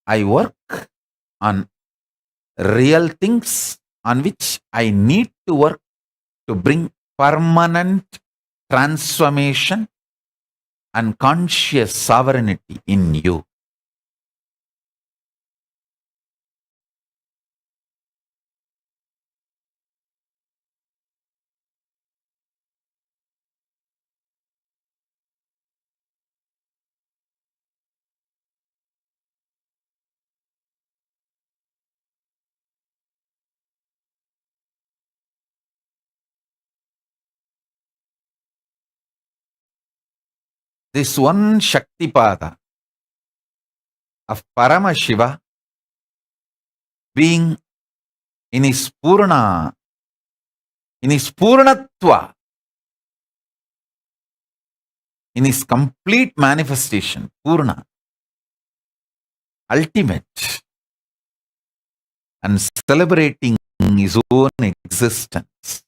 I work on real things on which I need to work to bring permanent transformation and conscious sovereignty in you. This one Shaktipada of Paramashiva being in his Purnatva, in his complete manifestation, Purna, ultimate, and celebrating his own existence.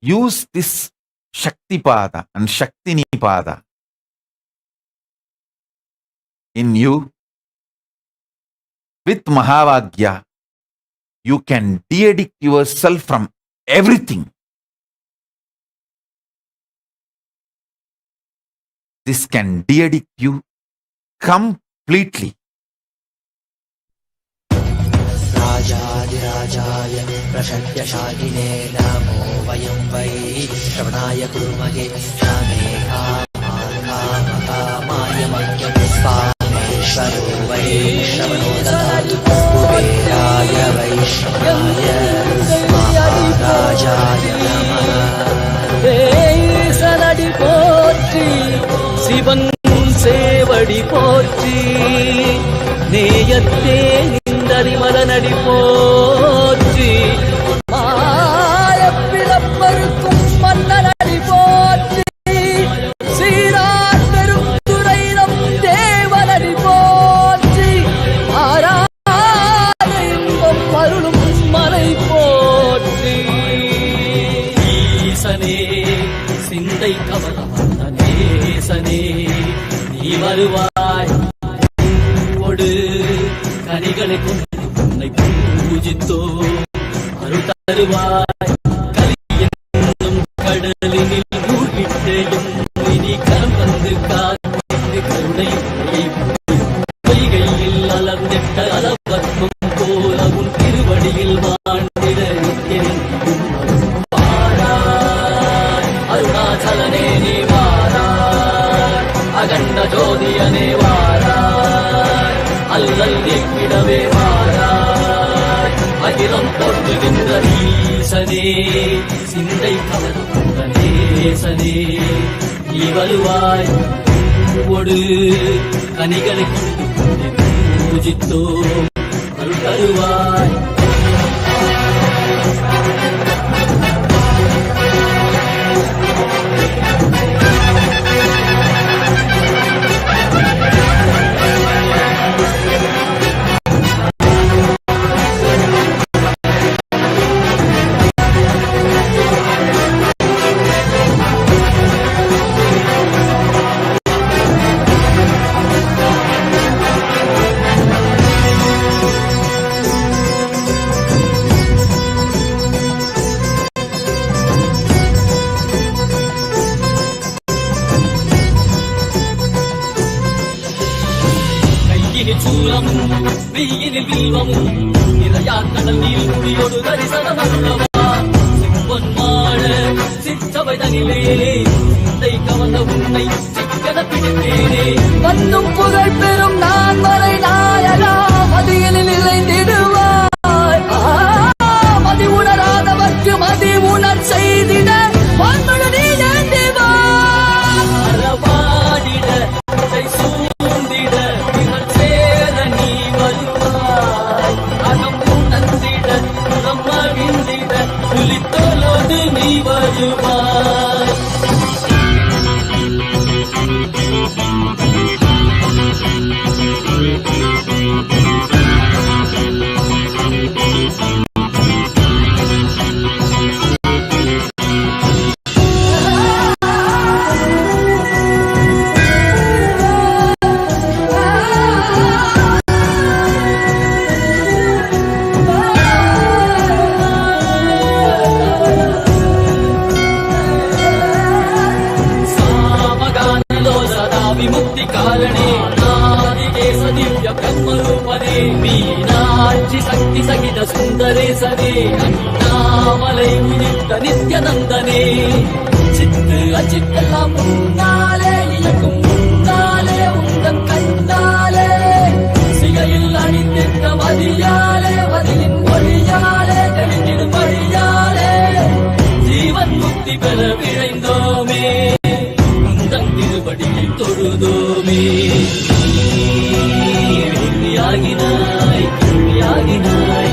Use this Shaktipada and Shaktinipada in you. With Mahavagya, you can de-addict yourself from everything. This can de-addict you completely. राजाधिराजाय प्रशक्यशालिने नमो वयं वै श्रवणाय कुर्महे क्षमे कामाय मह्यपुष्पामेश्वरो वै श्रवणो ददातु कुबेराय वैष्णवाय महाराजाय नमः சலடி போற்றி சிவன் சேவடி போற்றி நேயத்தே நின்றறிமலனடி போற்றி மாயப்பிறப்பருக்கும் மன்னனடி போற்றி சீரார் பெருந்துரையினம் தேவனடி போற்றி ஆராத இன்பம் அருளும் மலை போற்றி ஈசனே சிந்தை கவனம் நேசனே நீ வருவாய் ஒடு கனிகளை கொண்டு உன்னை பூஜித்தோ அருள் தருவாய் கலியென்னும் கடலினில் மூழ்கிட்டேயும் இனி கரம் தந்து காத்து கருணை பொய்கையில் அலர்ந்திட்ட அளவற்கும் போல உன் திருவடியில் வாழ்ந்திட அருணாச்சலனே நீ வாராய் அகண்ட ஜோதியனே வாராய் அல்லல் நீக்கிடவே வாராய் அகிலம் போற்றுகின்ற ஈசனே சிந்தை கவர்ந்த நேசனே நீ வருவாய் ஒடு கனிகளை கொண்டு பூஜித்தோ அருள் தருவாய் வெயிலில் வில்வமும் நிறையாக்கடல் நீர் குடியோடு தரிசனமல்லவா செம்பொன் மாட சிற்றவை தனிலே சிந்தை கவர்ந்த உன்னை சிக்கன பிடித்தேனே வந்தும் புகழ் பெறும் நான் வரை நாயகா மதியில் நிலைந்திடுவாய் மதி உணராதவர்க்கு மதி உணர் செய்திட வாழ்மழ நீ நேண்டிவாய் அறவாடிட சூழ்ந்திட புலித்தோலோடு நீ வருவாய் அண்ணாமலை உதித்த நித்யநந்தனே சித்து அச்சித்தெல்லாம் முன்னாலே இயக்கும் முன்னாலே உந்தன் கண்ணாலே சிகையில் அணிந்திருந்த மதியாலே மதியின் மொழியாலே தெளிந்திடும் வழியாலே ஜீவன் முக்தி பெற விழைந்தோமே உந்தன் திருவடியை தொழுதோமே ஆகினாய் ஆகினாய்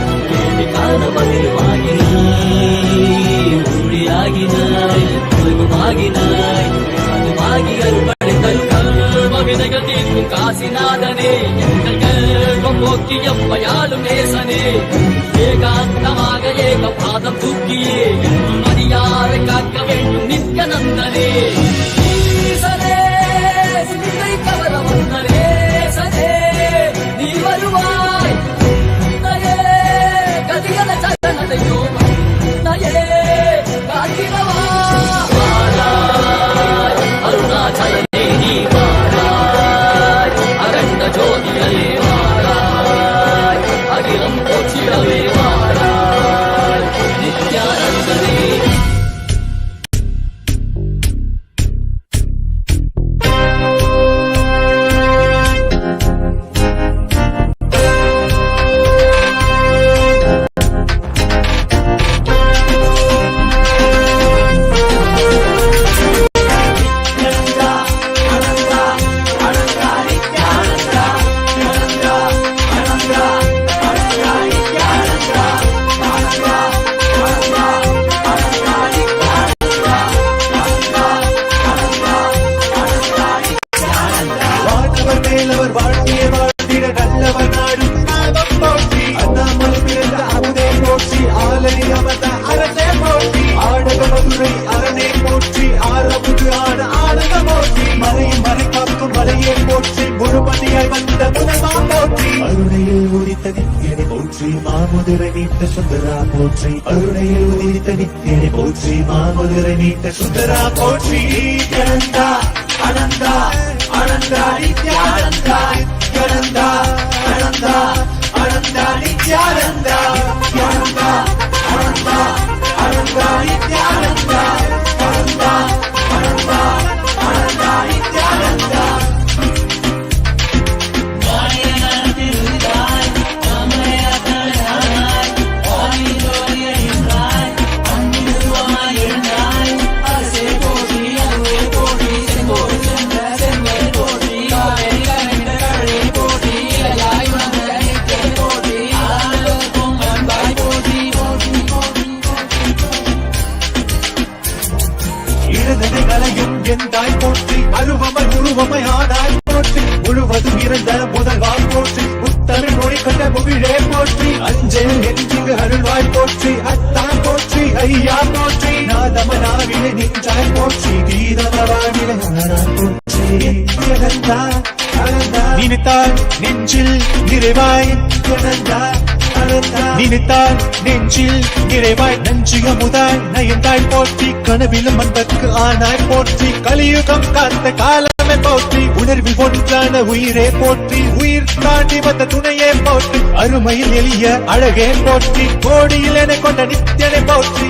காண மகிழ்வாகினாய் ஊழியாகினாய் உலகமாகினாய் அதுவாகி அருள்படைத்தல் கல்மவினைகள் தீர்க்கும் காசிநாதனே எங்கள் கல்வம் போக்கி எம்மையாளும் நேசனே ஏகாந்தமாக ஏக பாதம் தூக்கியே மதியாரை காக்க வேண்டும் நித்யநந்தனே ஈசனே சிந்தை கவர வந்தனே சனே நீ வருவாய் நயே கதியல சரணத்தையோ நயே காத்திரவா வாராய் அருணாச்சலனே நீ வாராய் அகண்ட ஜோதியலே வாராய் அகிலம் போற்றிடவே வாராய் நித்யானந்தனே சுந்தரா போற்றி அனந்தா அனந்தா அனந்தா நித்யானந்தா நித்யானந்தா அனந்தா அனந்தா நித்யானந்தா நித்யானந்தா அனந்தா அனந்தா நித்யானந்தா அனந்தா அனந்தா அனந்தா நித்யானந்தா எந்தாய் போற்றி அருவமை உருவமை ஆனாய் போற்றி முழுவதும் இருந்த முதல்வாய் போற்றி முத்தமிழ் மொழி கண்ட முகிழே போற்றி அஞ்சல் நெஞ்சிங்கு அருள்வாய் போற்றி அத்தான் போற்றி ஐயா போற்றி நாதமனாவிலே நின்றாய் போற்றி கீதமவாவிலே போற்றி அனந்தா அனந்தா நினைத்தால் நெஞ்சில் நிறைவாய் அனந்தா நினைத்தால் நெஞ்சில் நிறைவாய் நஞ்சிய முதாய் நயந்தாய் போற்றி கனவிலும் அன்பற்கு ஆனாய் போற்றி கலியுகம் காத்த காலமே போற்றி உணர்வில் ஒன்றான உயிரே போற்றி உயிர் தாண்டி வந்த துணையே போற்றி அருமையில் எளிய அழகே போற்றி கோடியில் என கொண்ட நித்யனை போற்றி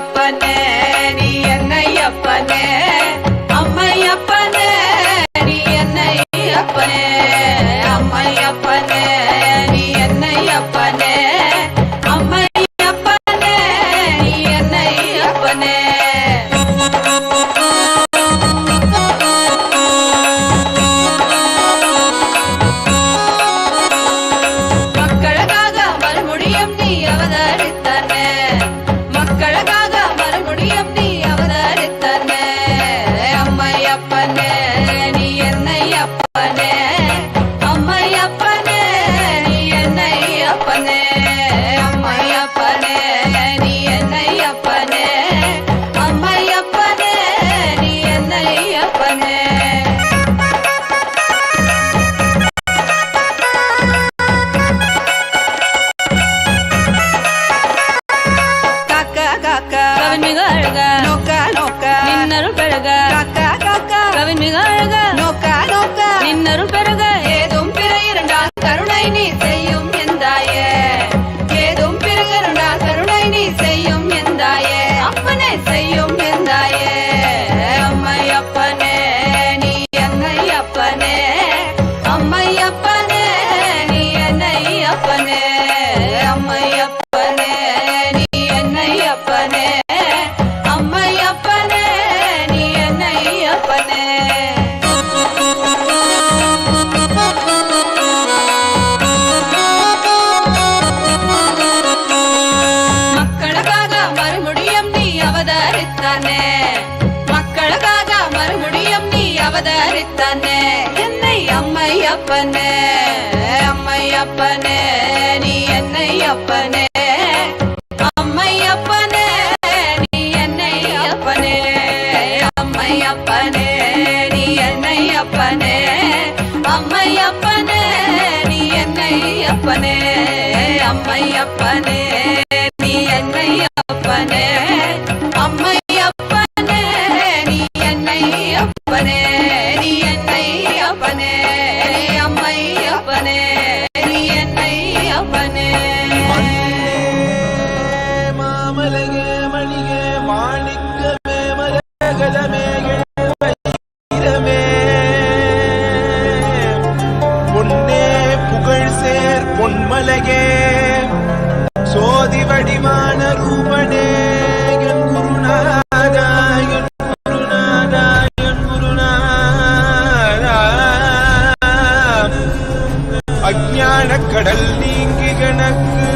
அம்மையப்பனே நீ என்னையப்பனே அம்மையப்பனே நீ என்னையப்பனே அம்மையப்பனே நீ என்னையப்பனே அம்மையப்பனே நீ என்னையப்பனே மக்களுக்காக மறுபடியும் நீ அவதரித்தனே மக்களுக்காக மறுபடியும் நீ அவதரித்தனே அம்மையப்பனே நீ என்னையப்பனே அம்மையப்பனே நீ என்னையப்பனே அம்மையப்பனே நீ என்னையப்பனே அம்மையப்பனே நீ என்னையப்பனே நின்னருள் பெருக நின்னருள் பெருக ஏதும் பிற இரண்டால் கருணை நீ செய்யும் எந்தாயே ஏதும் பிற இரண்டால் கருணை நீ செய்யும் எந்தாயே அப்பனே செய்யும் எந்தாயே அம்மையப்பனே நீ என்னையப்பனே அம்மையப்பனே நீ என்னையப்பனே அம்மையப்பனே நீ என்னையப்பனே அம்மையப்பனே நீ என்னையப்பனே மக்களுக்காக மறுபடியும் நீ அவதரித்தானே மக்களுக்காக மறுபடியும் நீ அவதரித்தானே என்னை அம்மையப்பனே அம்மையப்பனே நீ என்னையப்பனே அம்மையப்பனே நீ என்னையப்பனே அம்மையப்பனே நீ என்னையப்பனே அம்மையப்பனே நீ என்னையப்பனே அம்மையப்பனே நீ என்னையப்பனே அம்மையப்பனே நீ என்னையப்பனே நீ என்னையப்பனே அம்மையப்பனே நீ என்னையப்பனே மாமலகே மணியே மாணிக்கமே மரகதமே வைரமே பொன்னே புகழ் சேர் பொன்மலகே சோதி வடிவான ரூபனே என் குருநாதா என் குருநாதா என் குருநாதா அஞ்ஞான கடல் நீங்கி கணக்கு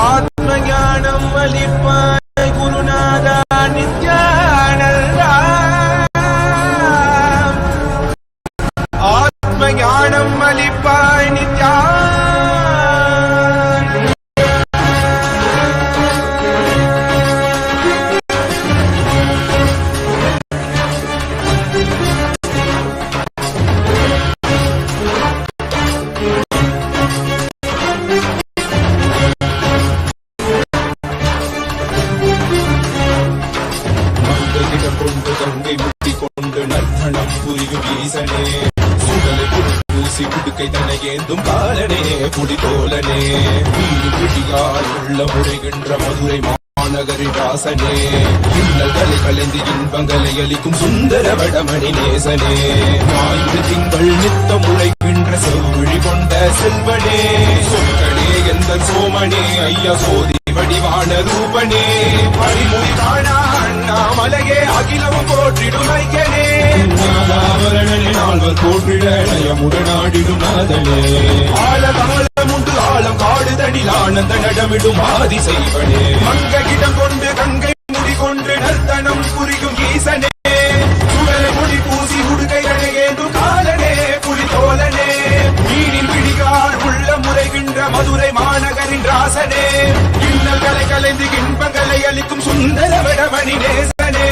ஆத்ம ஞானம் அளிப்பாய் குருநாதா நித்யானந்தா ஆத்ம ஞானம் அளிப்பாய் நித்யானந்தா கொண்டு கங்கை முட்டி கொண்டு நர்த்தனம் புரியும் ஈசனே சுடலை பூசி குடுக்கை தனையேந்தும் காலனே புடிதோலனே வீடு பிடியால் உள்ள முறைகின்ற மதுரை மாநகரின் ராசனே இன்னல்களை கலைந்து இன்பங்களை அளிக்கும் சுந்தர வடமணி நேசனே ஞாயிறு திங்கள் நித்தம் உழைக்கின்ற செவ்விழி கொண்ட செல்வனே சொற்களே எந்த சோமனே ஐயா சோதி வடிவான ரூபனே பரிமொழி காணா அண்ணாமலையே அகிலமும் போற்றிடும் ஐக்கனே நாதாவரணனே நால்வர் போற்றிட நயமுடனாடிடும் நாதனே ஆழகாலம் உண்டு ஆழம் காடுதடில் ஆனந்த நடமிடும் ஆதி செய்வனே மங்கிடம் கொண்டு கங்கை முடி கொண்டு நர்த்தனம் புரியும் ஈசனே சுடலை முடி பூசி உடுகை அணையேந்தும் காலனே புலிதோலனே மீனின் பிடிகால் உள்ள முறைகின்ற மதுரை மாநகரின் ராசனே இன்னல்களை கலைந்து இன்பங்களை அளிக்கும் சுந்தர வடமணி நேசனே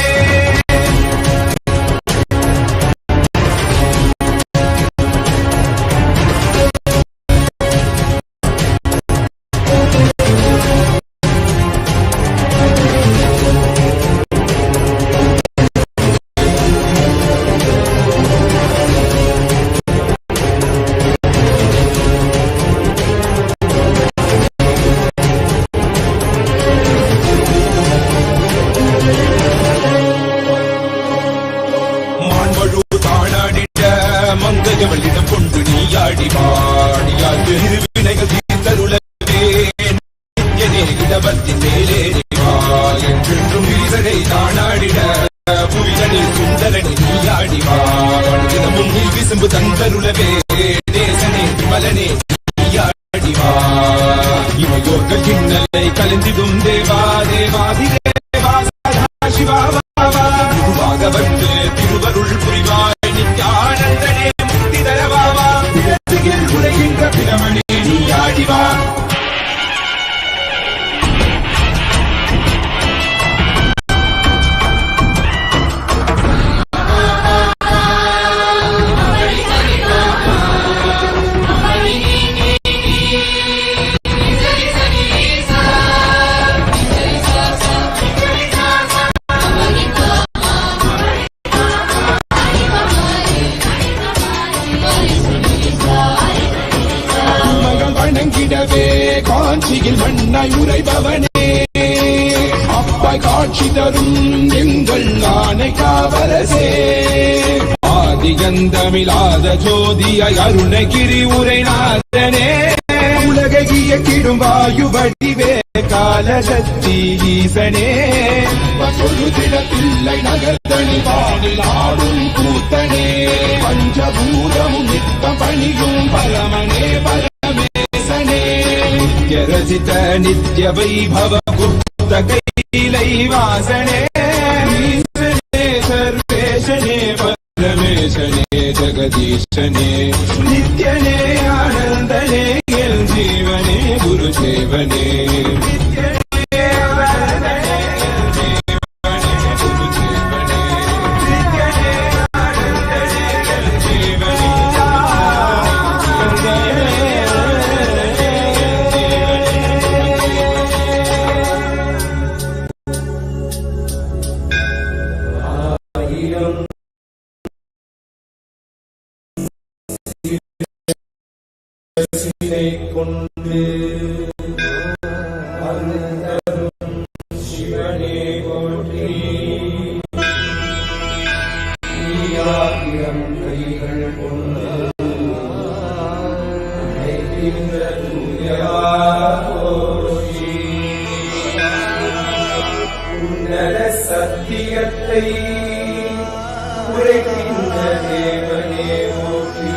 கலந்திடும் தேவா தேவாதி தேவா சதா சிவா பாகவத்து திருவருள் புரிவாய் நித்யானந்தனே முக்தி தரவாவா உலகின்ற பிரமணி நீ ஆடிவா. காஞ்சியில் மண்ணாய் உரைபவனே அப்பாய் காட்சி தரும் எங்கள் ஆனை காவலசே ஆதிகந்தமிழாத ஜோதியாய் அருணகிரி உரைநாதனே உலகைய கிடும் வாயு வடிவே காலசக்தி ஈசனே ஒரு தினத்தில்லை நகர்தனி வானில் ஆடும் கூத்தனே பஞ்சபூதமும் நித்தம் பணியும் பரமனே பரமேசனே நித்ய ரசித நித்ய வைபவ குப்த கைலை வாசனே ஈசனே சர்வேஷனே பரமேசனே ஜெகதீஷனே நித்யனே ஆனந்தனே எல் ஜீவனே குரு சேவனே கொண்டு சிவனே போற்றி கைகள் கொண்டு சத்தியத்தை உரைக்கின்ற தேவனே போற்றி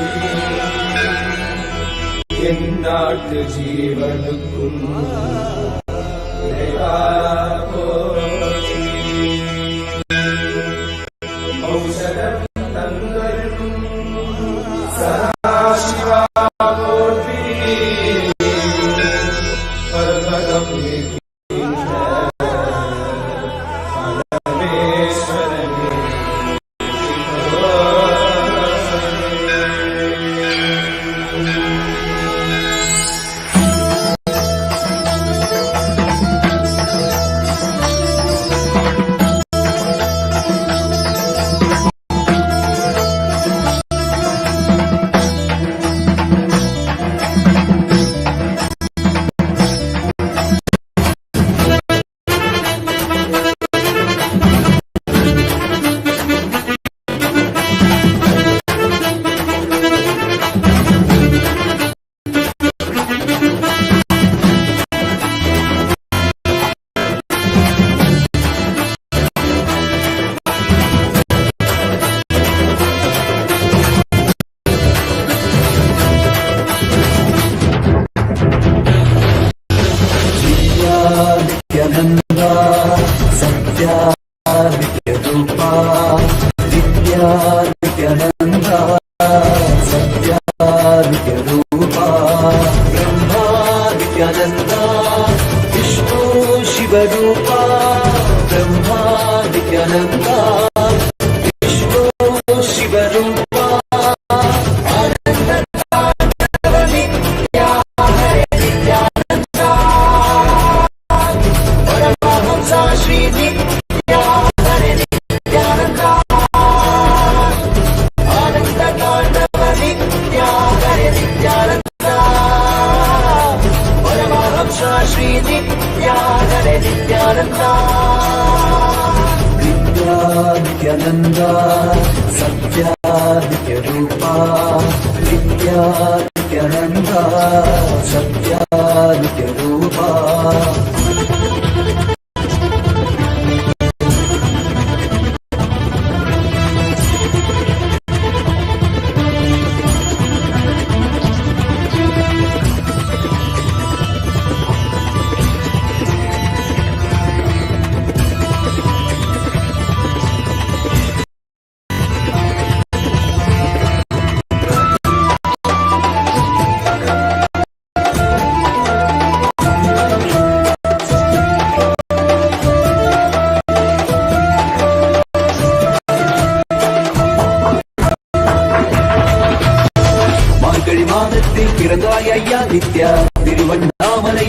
நாட்டு ஜீவனுக்கும் ஔஷதம் தந்தரும் சதாசிவா போற்றி பர்வதம்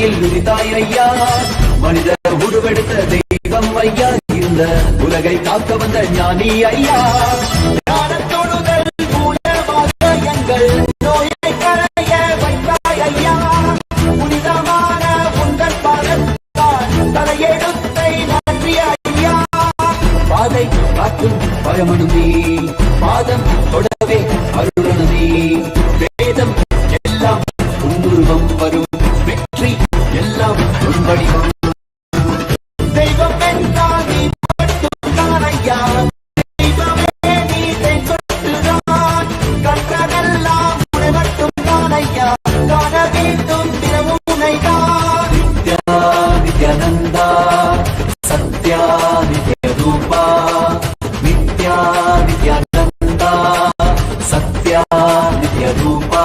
உலகை உரித்தாய் ஐயா, மனித உருவெடுத்த தெய்வம் ஐயா, இந்த உலகை காக்க வந்த ஞானி ஐயா. ஞானத்தொழுதல் மூலமாக எங்கள் நோயை கரைய வைத்தாய் ஐயா, புனிதமான உங்கள் பாதத்தால் தலையெழுத்தை நன்றி ஐயா. பாதை காக்கும் பரமனுமே, பாதம் தொடவே அருளனுமே, வேதம் எல்லாம் உன்னுருவம் வரும், வெற்றி எல்லாம் உன் வடிவம். தெய்வம் என்றால் நீ மட்டும்தான் ஐயா, தெய்வமே நீ தெய்வத்துதான், கற்றதெல்லாம் உன்னை மட்டும்தான் ஐயா, காண வேண்டும் தினமும் உன்னைதான். நித்யா நித்யானந்தா சத்யா நித்ய ரூபா, நித்யா நித்யானந்தா சத்யா நித்ய ரூபா.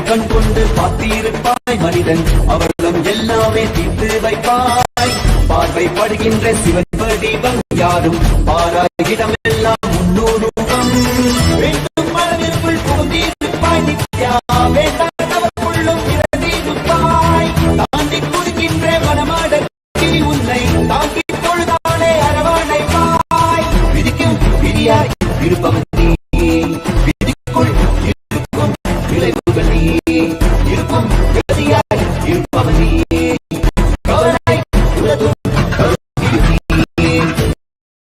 கண் கொண்டு பார்த்திருப்பாய் மனிதன், அவர்களும் எல்லாமே தீர்த்து வைப்பாய். பார்வைப்படுகின்ற சிவன் வடிவம் யாரும் பாராயிடம் எல்லாம் முன்னூறுவம். வேண்டும் மனதிற்குள் புகுந்திருப்பாய் நித்யா, வேண்டாதவர்களும் இறந்திருப்பாய். தாண்டி குடிக்கின்ற மனமாடி உன்னை தாக்கி தொழுதானே அரவணைப்பாய். விதிக்கும் விதியாய் இருப்பவன் நீ, விதிக்குள் இருக்கும் விளைவுகள் நீ, இருக்கும் கதியாய் இருப்பவன் நீ, கவலை உலகும்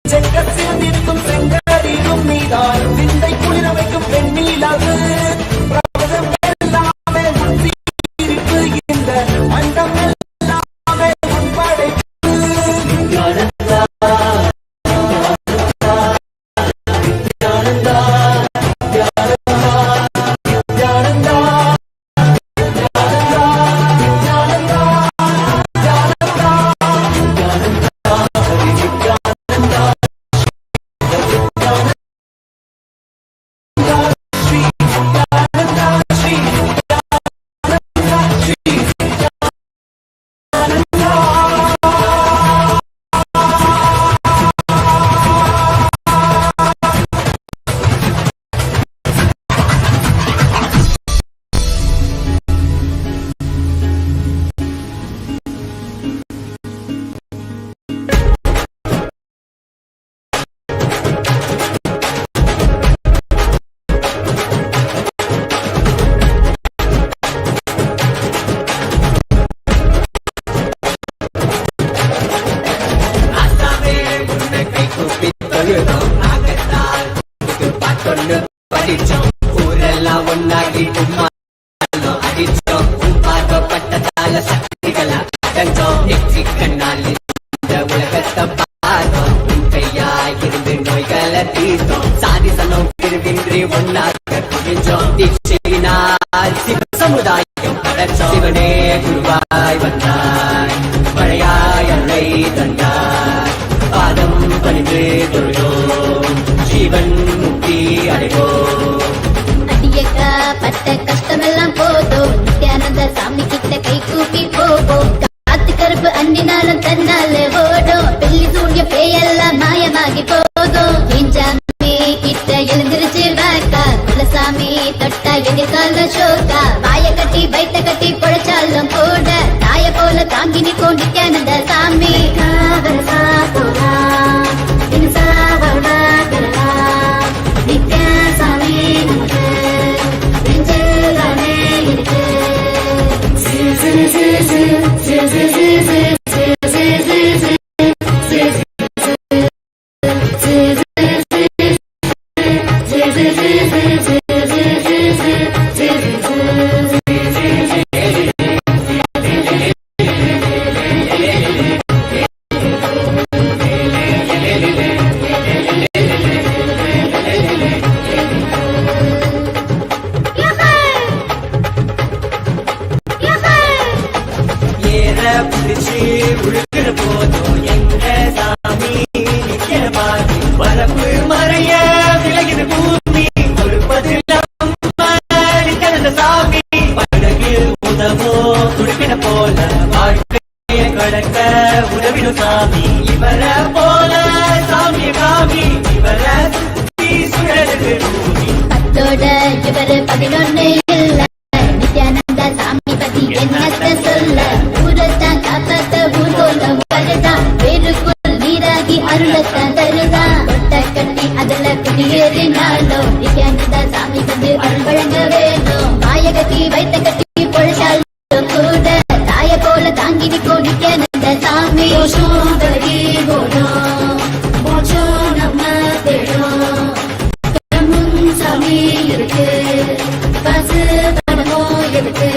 செங்கற்சிறந்திருக்கும் செங்கரிலும் நீதான், சிந்தை குளிர வைக்கும் பெண்ணிலவு பிரபதம் எல்லாமே உன் சீரிப்பு, இந்த அண்டம் எல்லாமே உன் படைப்பு. நித்யானந்தா நித்யானந்தா படிச்சோம், ஊரெல்லாம் ஒன்னாகி அடிச்சோம், பார்க்கப்பட்டதால சக்திகளா அடைஞ்சோம். நெற்றி கண்ணால் இந்த உலகத்தை பார்த்தோம், உன் கையாயிருந்து நோய்களை தீர்த்தோம். சாதி சனம் பிரிவின்றி ஒன்னாக புரிஞ்சோம், தீட்சையினால் சிவ சமுதாயம் படைச்சோம். சிவனே குருவாய் வந்தாய், மழையாய் அருளை தந்தாய், பாதம் பணிந்து தொழுதோம், ஜீவன் முக்தி அடைவோம். அடியக்கா பட்ட கஷ்டமெல்லாம் போதும், நித்யானந்த சாமி கிட்ட கை கூப்பி போவோம். காத்து கருப்பு அண்டினாலும் தன்னால ஓடும், பெல்லி சூரிய பேயெல்லாம் மாயமாகி போதும். எஞ்சாமி கிட்ட எழுந்திருச்சு வாக்கா, குலசாமி தொட்டா எதிர்கால சோக்கா. வாய கட்டி வைத்த கட்டி பொழைச்சாலும் கூட தாய போல தாங்கி நிற்கும் நித்யானந்த சாமி. காவரசா போலாம் இன்சாவா கரலாம், நித்யா சாமி நமக்கு நெஞ்சிலானே இருக்கு. இவர போல சாமி காமி இவர சுத்தி சுழலுது பூமி. பத்தோட இவர் 11 இல்ல நித்யானந்த சாமி பத்தி என்னத்த சொல்ல. ஊரத்தான் காப்பாத்த ஊர் போல வருதான் வேருக்குள் நீராகி அருளத்தான் தருதான். கொட்ட கட்டி அதுல குடியேறினாலும் நித்யானந்த சாமி வந்து அருள் வழங்க வேணும். வாய கட்டி வைத்த கட்டி பொழைச்சாலும் கூட தாய போல தாங்கி நிற்கும் நித்யானந்த சாமி. விலகி போடும் மோட்சம் நம்ம தேடும். சாமி இருக்கு காசு பணமும் இருக்கு.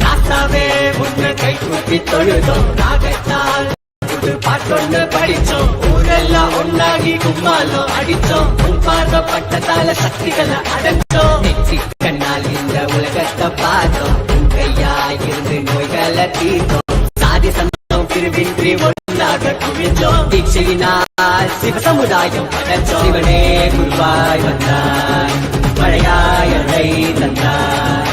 ராசாவே முன்ன கை கூப்பி தொழுதோம் ராகத்தால் புது பாட்டொன்னு படிச்சோம். ஊரெல்லாம் ஒன்னாகி கும்மாலும் அடிச்சோம். உன் பார்வைப்பட்டதால சக்திகளை அடைஞ்சோம். நெற்றி கண்ணால் இந்த உலகத்தை பார்த்தோம். உன் கையாயிருந்து நோய்களை தீர்த்தோம். சாதி சந்தம் பிரிவின்றி ஒன்றாக குவிஞ்சோம். தீட்சையினால் சிவ சமுதாயம் படைச்சோம். சிவனே குருவாய் வந்தாய் மழையாய் அழை தந்தாய்.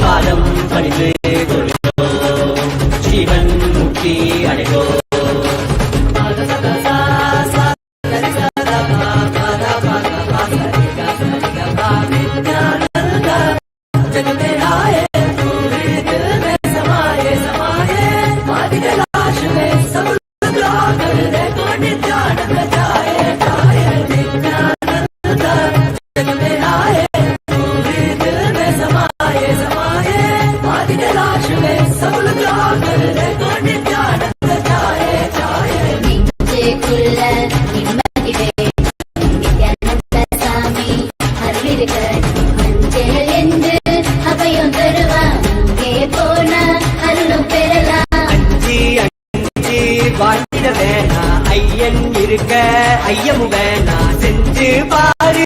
பாதம் பணிந்து தொழுதோம் ஜீவன் முக்தி அடைவோம். வாழ்த்திட வேணா ஐயன் இருக்க ஐயமு வேணா. செஞ்சு பாரு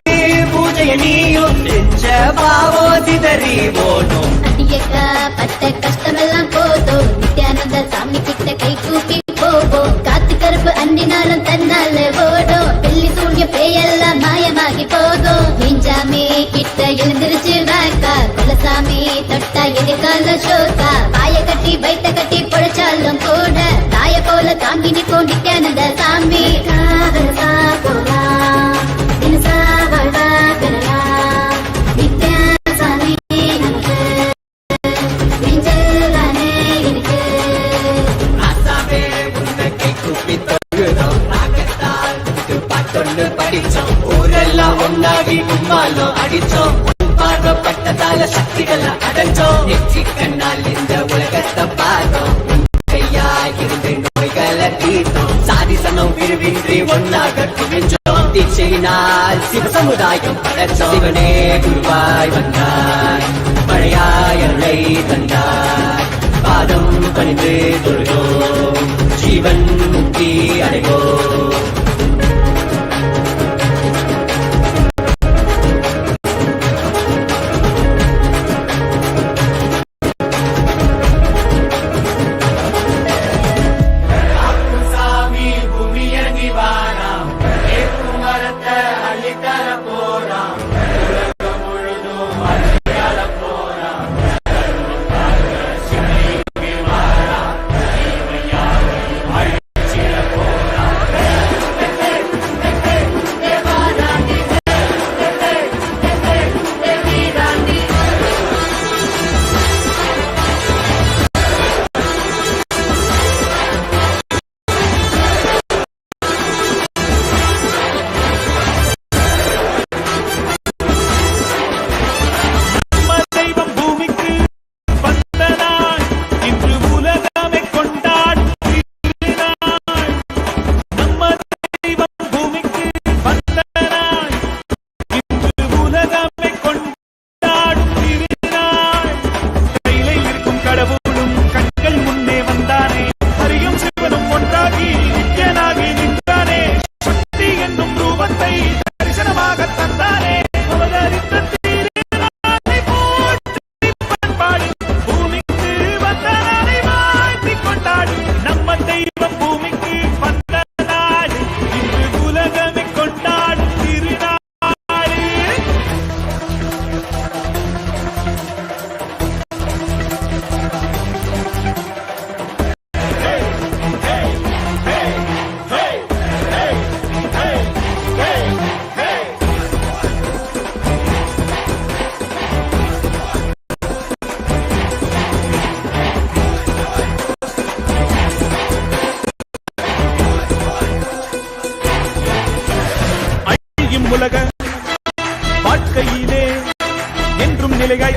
பூஜைய நீயும் செஞ்ச பாவோ சிதறி போனோம். அடியக்கா பட்ட கஷ்டமெல்லாம் போதும் நித்யானந்த சாமி கிட்ட கை கூப்பி போவோம். காத்து கருப்பு அண்டினாலும் தன்னால ஓடும். வெள்ளி சூழ்ய பேயெல்லாம் மாயமாகி போதும். நெஞ்சாமி கிட்ட எழுந்திருச்சு வாக்கா குலசாமி தொட்டா எதிர்கால ஷோக்கா. வாய கட்டி வைத்த கட்டி பொழைச்சாலும் கூட தாய போல தாங்கி நிற்கும் நித்யானந்த சாமி. காதலசா போலாம் தினசா வாழ்வா பெறலாம். நித்யா சாமி நமக்கு நெஞ்சலானே இருக்கு. ராசாவே உன்னை கை கூப்பி தொழுதோம் ராகத்தால் புது பாட்டொன்னு படிச்சோம். ஊரெல்லாம் ஒன்னாகி கும்மாலும் அடிச்சோம். பார்வைப்பட்டதால சக்திகளை அடைஞ்சோம். நெற்றி கண்ணால் இந்த உலகத்தை பார்த்தோம். கையாயிருந்து நோய்களை தீர்த்தோம். சாதி சமம் பிரிவின்றி ஒன்னாக குவிஞ்சோம். தீட்சையினால் சிவ சமுதாயம் படைச்சோம். சிவனே குருவாய் வந்தாய் மழையாய் அருளை தந்தாய். பாதம் பணிந்து தொழுதோம் ஜீவன் முக்தி அடைவோம்.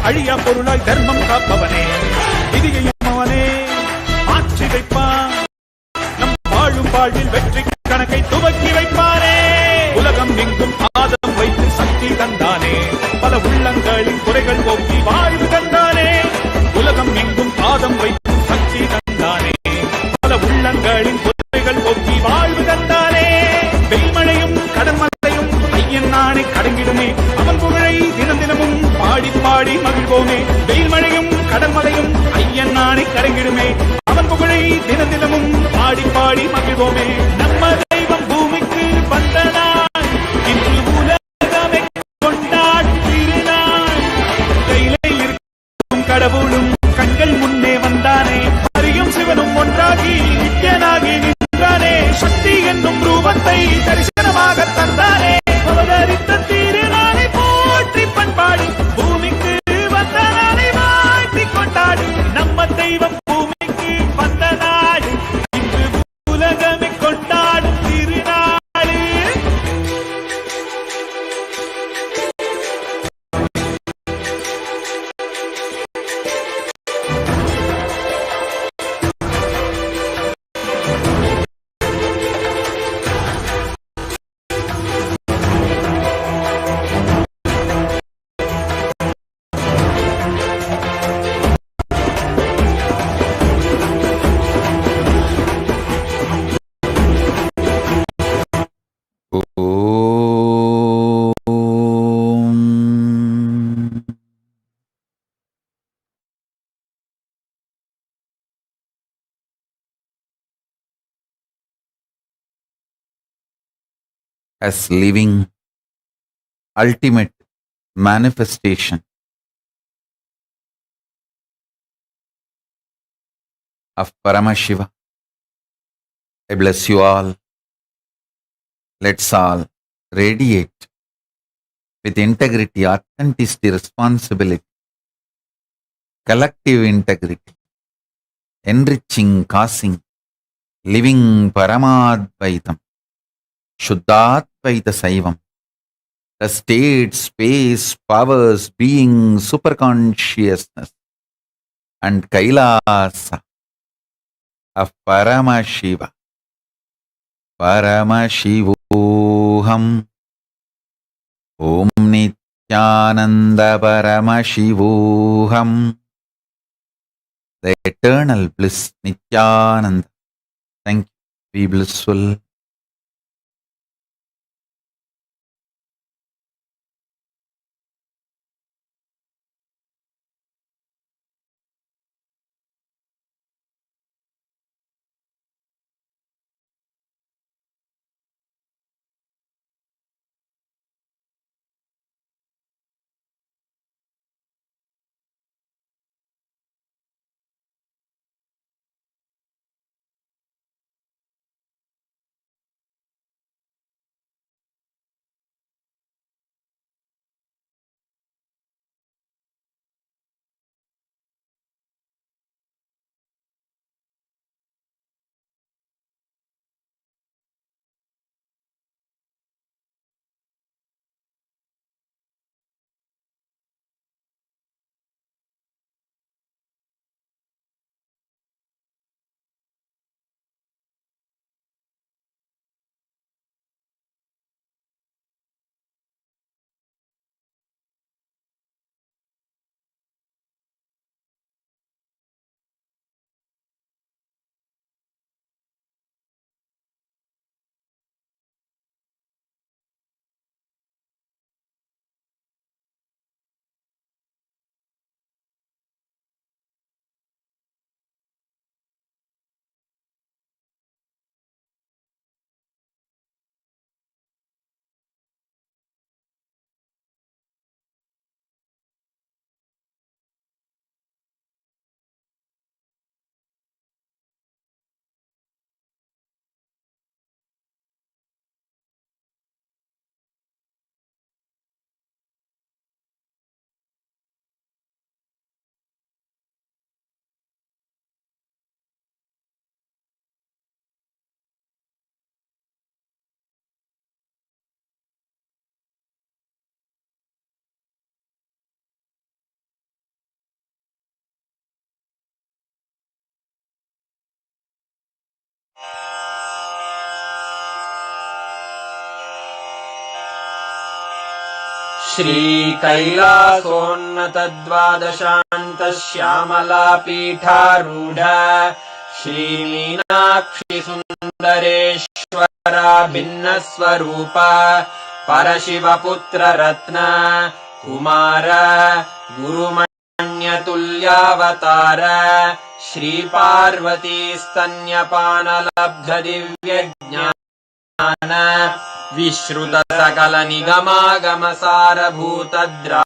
அழியா பொருளாய் தர்மம் காப்பவனே, விதியையும் அவனே மாற்றி வைப்பான். நம் வாழும் வாழ்வில் வெற்றி கணக்கை துவக்கி வைப்பானே. உலகம் எங்கும் பாதம் வைத்து சக்தி தந்தானே, பல உள்ளங்களின் குறைகள் போக்கி வாழ்வு தந்தானே. உலகம் எங்கும் பாதம் வைத்து சக்தி தந்தானே, பல உள்ளங்களின் குறைகள் போக்கி வாழ்வு தந்தானே. வெயில்மழையும் கடன்மழையும் ஐயன் நானே கடங்கிடுமே, அவன் புகழை தினம் தினமும் பாடி பாடி மகிழ்வோமே. வெயில்மழையும் கடன்மழையும் ஐயன் நானே கடங்கிடுமே, அவன் புகழை தினம் தினமும் பாடி பாடி மகிழ்வோமே. நம்ம தெய்வம் பூமிக்கு வந்த நாள், இன்று உலகமே கொண்டாடும் திருநாள். கையிலே இருக்கும் கடவுளும் கண்கள் முன்னே வந்தானே, அறியும் சிவனும் ஒன்றாகி நித்யனாகி நின்றானே. சக்தி என்னும் ரூபத்தை தரிசனமாக தந்தானே. அவதரித்த திருநாளை போற்றி பண்பாடு, பூமிக்கு வந்த நாளை வாழ்த்தி கொண்டாடு. நம்ம தெய்வம் பூமிக்கு வந்த நாடு, இன்று உலகமே கொண்டாடும் திருநாடு. As living ultimate manifestation of Paramashiva, I bless you all. Let's all radiate with integrity, authenticity, responsibility, collective integrity, enriching, causing, living Paramadvaitam, Shuddhadvaita Saivam, the state, space, powers, being, superconsciousness, and Kailasa of Paramashiva. Paramashivoham. Om Nithyananda Paramashivoham. The eternal bliss, Nithyananda. Thank you. Be blissful. श्रीकैलासोन्नतद्वादशान्तश्यामलापीठारूढ श्रीमीनाक्षिसुन्दरेश्वरा भिन्नस्वरूप परशिवपुत्ररत्न Kumar गुरुमण्यतुल्यावतार श्रीपार्वतीस्तन्यपानलब्धदिव्यज्ञान विश्रुतसकलनिगमागमसारभूतद्रा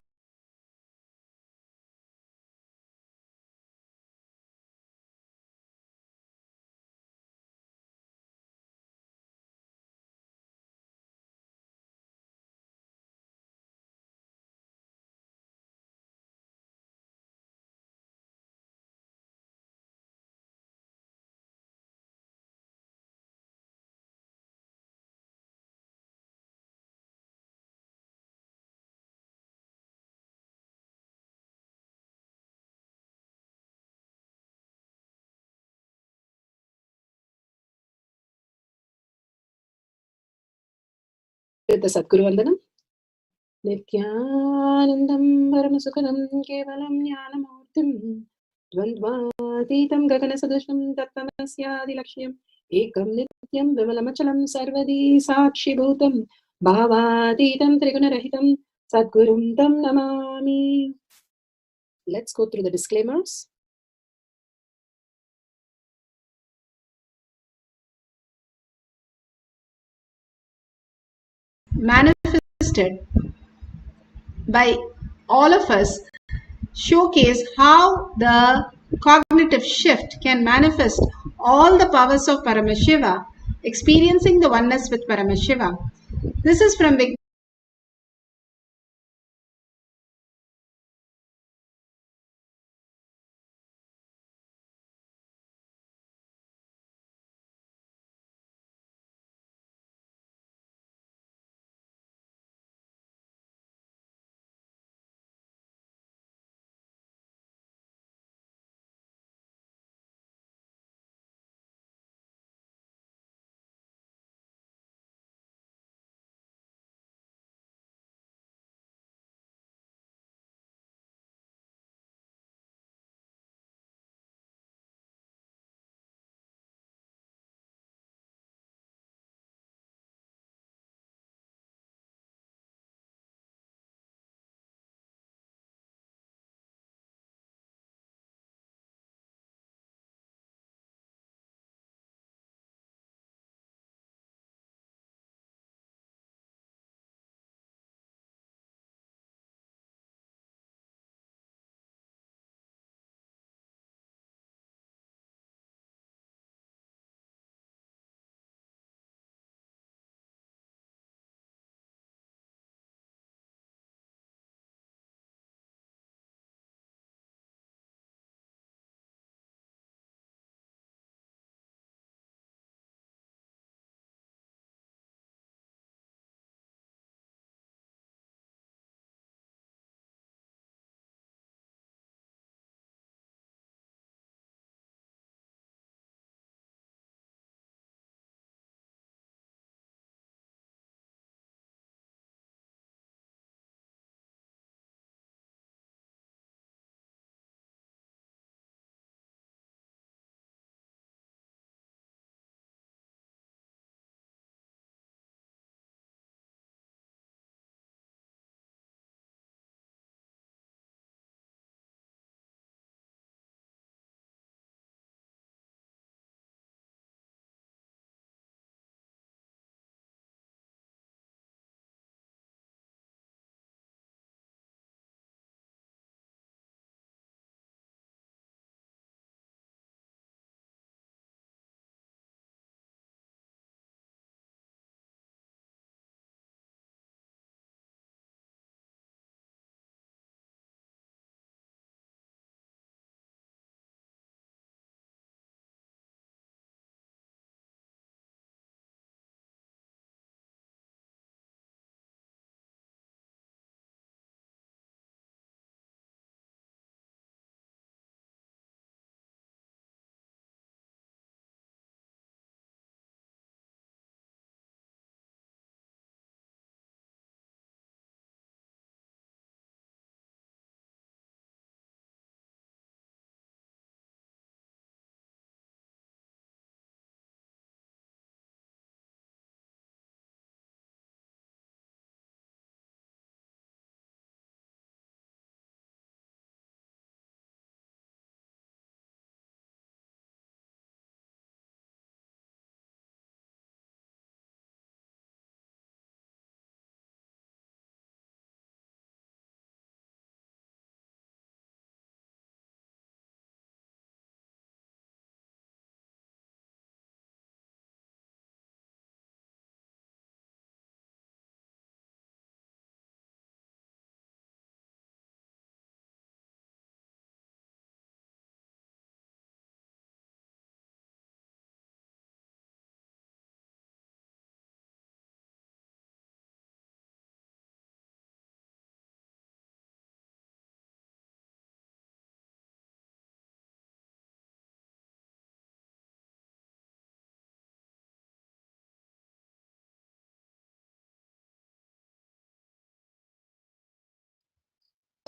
the Sadguru Vandanam. Nithyanandam Paramasukadam Kevalam Jnanamurtim Dvandvatitam Gaganasadusham Tattamasyadilakshయం Ekam Nityam Vimalamachalam Sarvadi Sakshibhutam Bhavatitam Trigunarahitam Sadgurum Tam Namami. Let's go through the disclaimers. Manifested by all of us showcase how the cognitive shift can manifest all the powers of Paramashiva, experiencing the oneness with Paramashiva. This is from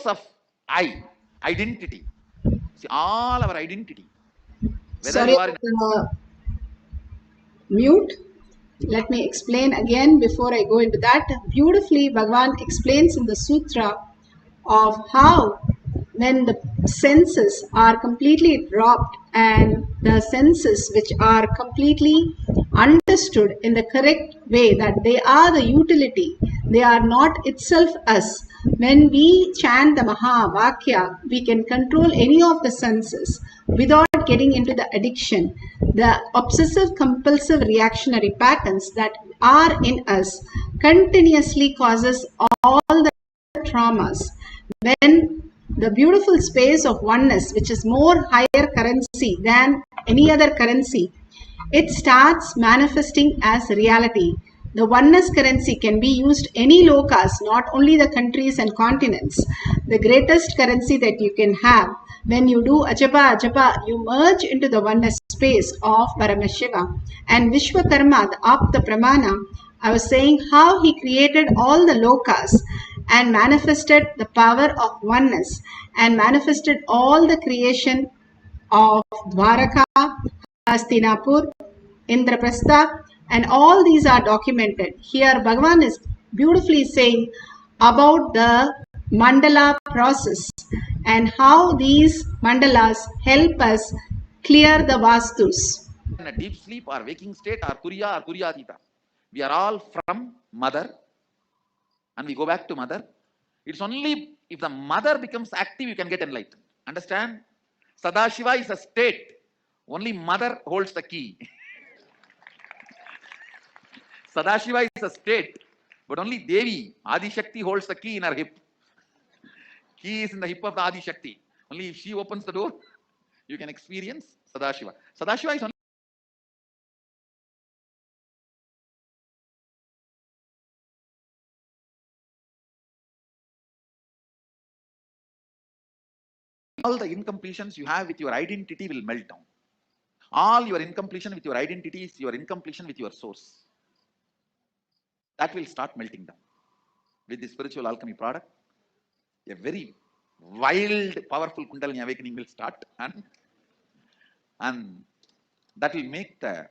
source of identity. See, all our identity. Whether Sorry, you are in mute. Let me explain again before I go into that. Beautifully, Bhagavan explains in the sutra of how when the senses are completely dropped and the senses which are completely understood in the correct way, that they are the utility, they are not itself us. When we chant the Mahavakya, we can control any of the senses without getting into the addiction. The obsessive compulsive reactionary patterns that are in us continuously causes all the traumas. When the beautiful space of oneness, which is more higher currency than any other currency, it starts manifesting as reality. The oneness currency can be used any lokas, not only the countries and continents. The greatest currency that you can have, when you do ajapa ajapa, you merge into the oneness space of Paramashiva. And Vishwakarma, the Apta Pramana, I was saying how he created all the lokas and manifested the power of oneness and manifested all the creation of Dwaraka, Hastinapur, Indraprastha, and all these are documented. Here Bhagavan is beautifully saying about the mandala process and how these mandalas help us clear the vastus. a deep sleep or waking state or Turiya or Turiyatita. We are all from mother and we go back to mother. It's only if the mother becomes active you can get enlightened. Understand? Sadashiva is a state. Only mother holds the key. Sadashiva is a state, but only Devi, Adi Shakti, holds the key in her hip. Key is in the hip of the Adi Shakti. Only if she opens the door, you can experience Sadashiva. Sadashiva is only all the incompletions you have with your identity will melt down. All your incompletion with your identity is your incompletion with your source. That will start melting down. With the spiritual alchemy product, a very wild, powerful Kundalini awakening will start, and that will make the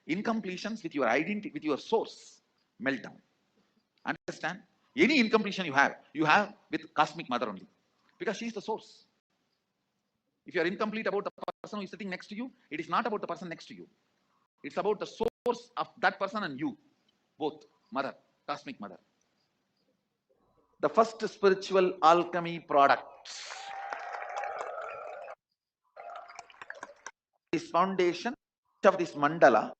incompletions with your identity, with your source, melt down. Understand? Any incompletion you have with Cosmic Mother only, because she is the source. If you are incomplete about the person who is sitting next to you, it is not about the person next to you. It's about the source of that person and you, both, Mother, Cosmic Mother. The first spiritual alchemy product is foundation of this mandala.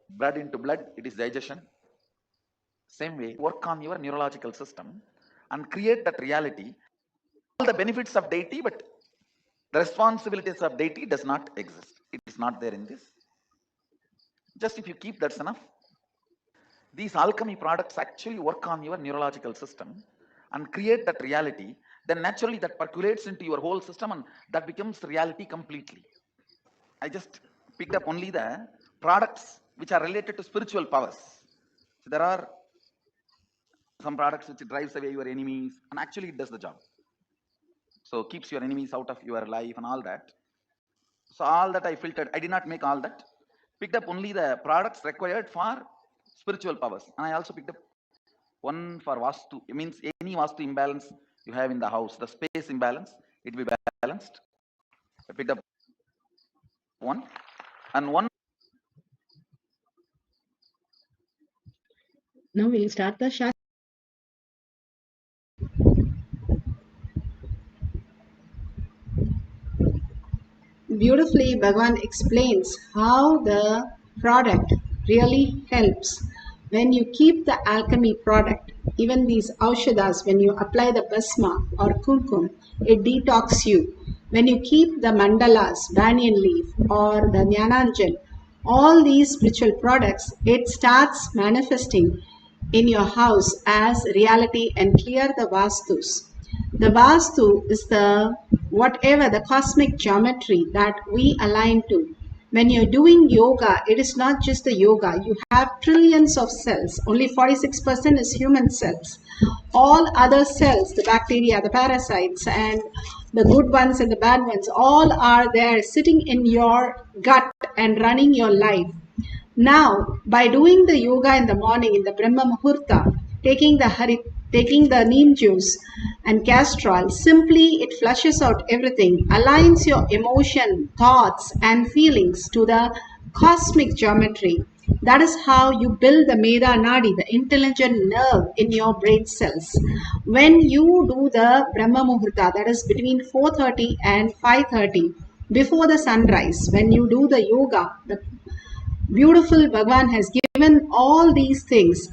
Blood into blood, it is digestion. Same way, work on your neurological system and create that reality. All the benefits of deity, but the responsibilities of deity does not exist. It is not there in this. Just if you keep, that's enough. These alchemy products actually work on your neurological system and create that reality. Then naturally that percolates into your whole system and that becomes reality completely. I just picked up only the products which are related to spiritual powers. So there are some products which drives away your enemies and actually it does the job. So keeps your enemies out of your life and all that. So all that I filtered, I did not make all that. Picked up only the products required for spiritual powers. And I also picked up one for Vastu. It means any Vastu imbalance you have in the house, the space imbalance, it will be balanced. I picked up one. And one. Now we'll start the Shastra. Beautifully, Bhagavan explains how the product really helps. When you keep the alchemy product, even these aushadas, when you apply the basma or kumkum, it detox you. When you keep the mandalas, banyan leaf or the jnananjan, all these spiritual products, it starts manifesting in your house as reality and clear the vastus. The vastu is the whatever the cosmic geometry that we align to. when you're doing yoga, it is not just the yoga. You have trillions of cells. Only 46% is human cells. All other cells, the bacteria, the parasites, and the good ones and the bad ones, all are there sitting in your gut and running your life. Now, by doing the yoga in the morning, in the Brahma Muhurta, taking the neem juice and castor oil, simply it flushes out everything, aligns your emotion, thoughts and feelings to the cosmic geometry. That is how you build the Meda Nadi, the intelligent nerve in your brain cells. When you do the Brahma Muhurta, that is between 4:30 and 5:30, before the sunrise, when you do the yoga, the beautiful Bhagavan has given all these things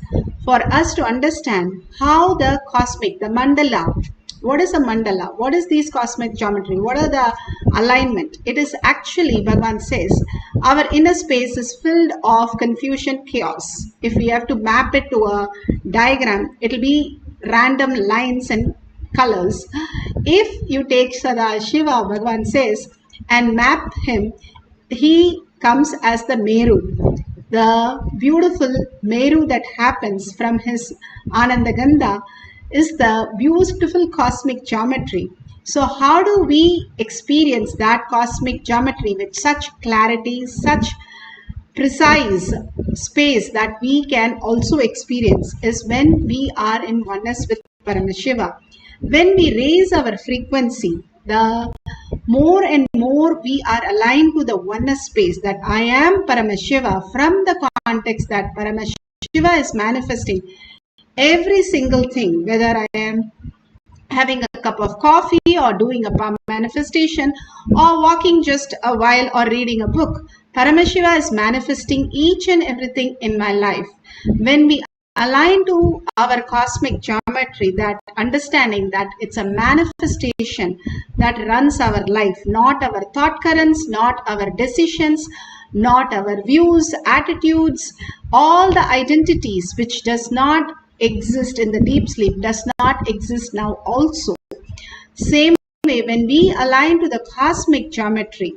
for us to understand how the cosmic, the mandala, what is a mandala? What is these cosmic geometry? What are the alignment? It is actually, Bhagavan says, our inner space is filled of confusion, chaos. If we have to map it to a diagram, it will be random lines and colors. If you take Sada Shiva, Bhagavan says, and map him, he comes as the Meru, the beautiful Meru that happens from his Anandagandha is the beautiful cosmic geometry. So how do we experience that cosmic geometry with such clarity, such precise space that we can also experience is when we are in oneness with Paramashiva. When we raise our frequency, the more and more we are aligned to the oneness space that I am Paramashiva, from the context that Paramashiva is manifesting every single thing, whether I am having a cup of coffee or doing a manifestation or walking just a while or reading a book. Paramashiva is manifesting each and everything in my life. When we align to our cosmic geometry, that understanding that it's a manifestation that runs our life, not our thought currents, not our decisions, not our views, attitudes, all the identities which does not exist in the deep sleep does not exist now also. Same way, when we align to the cosmic geometry,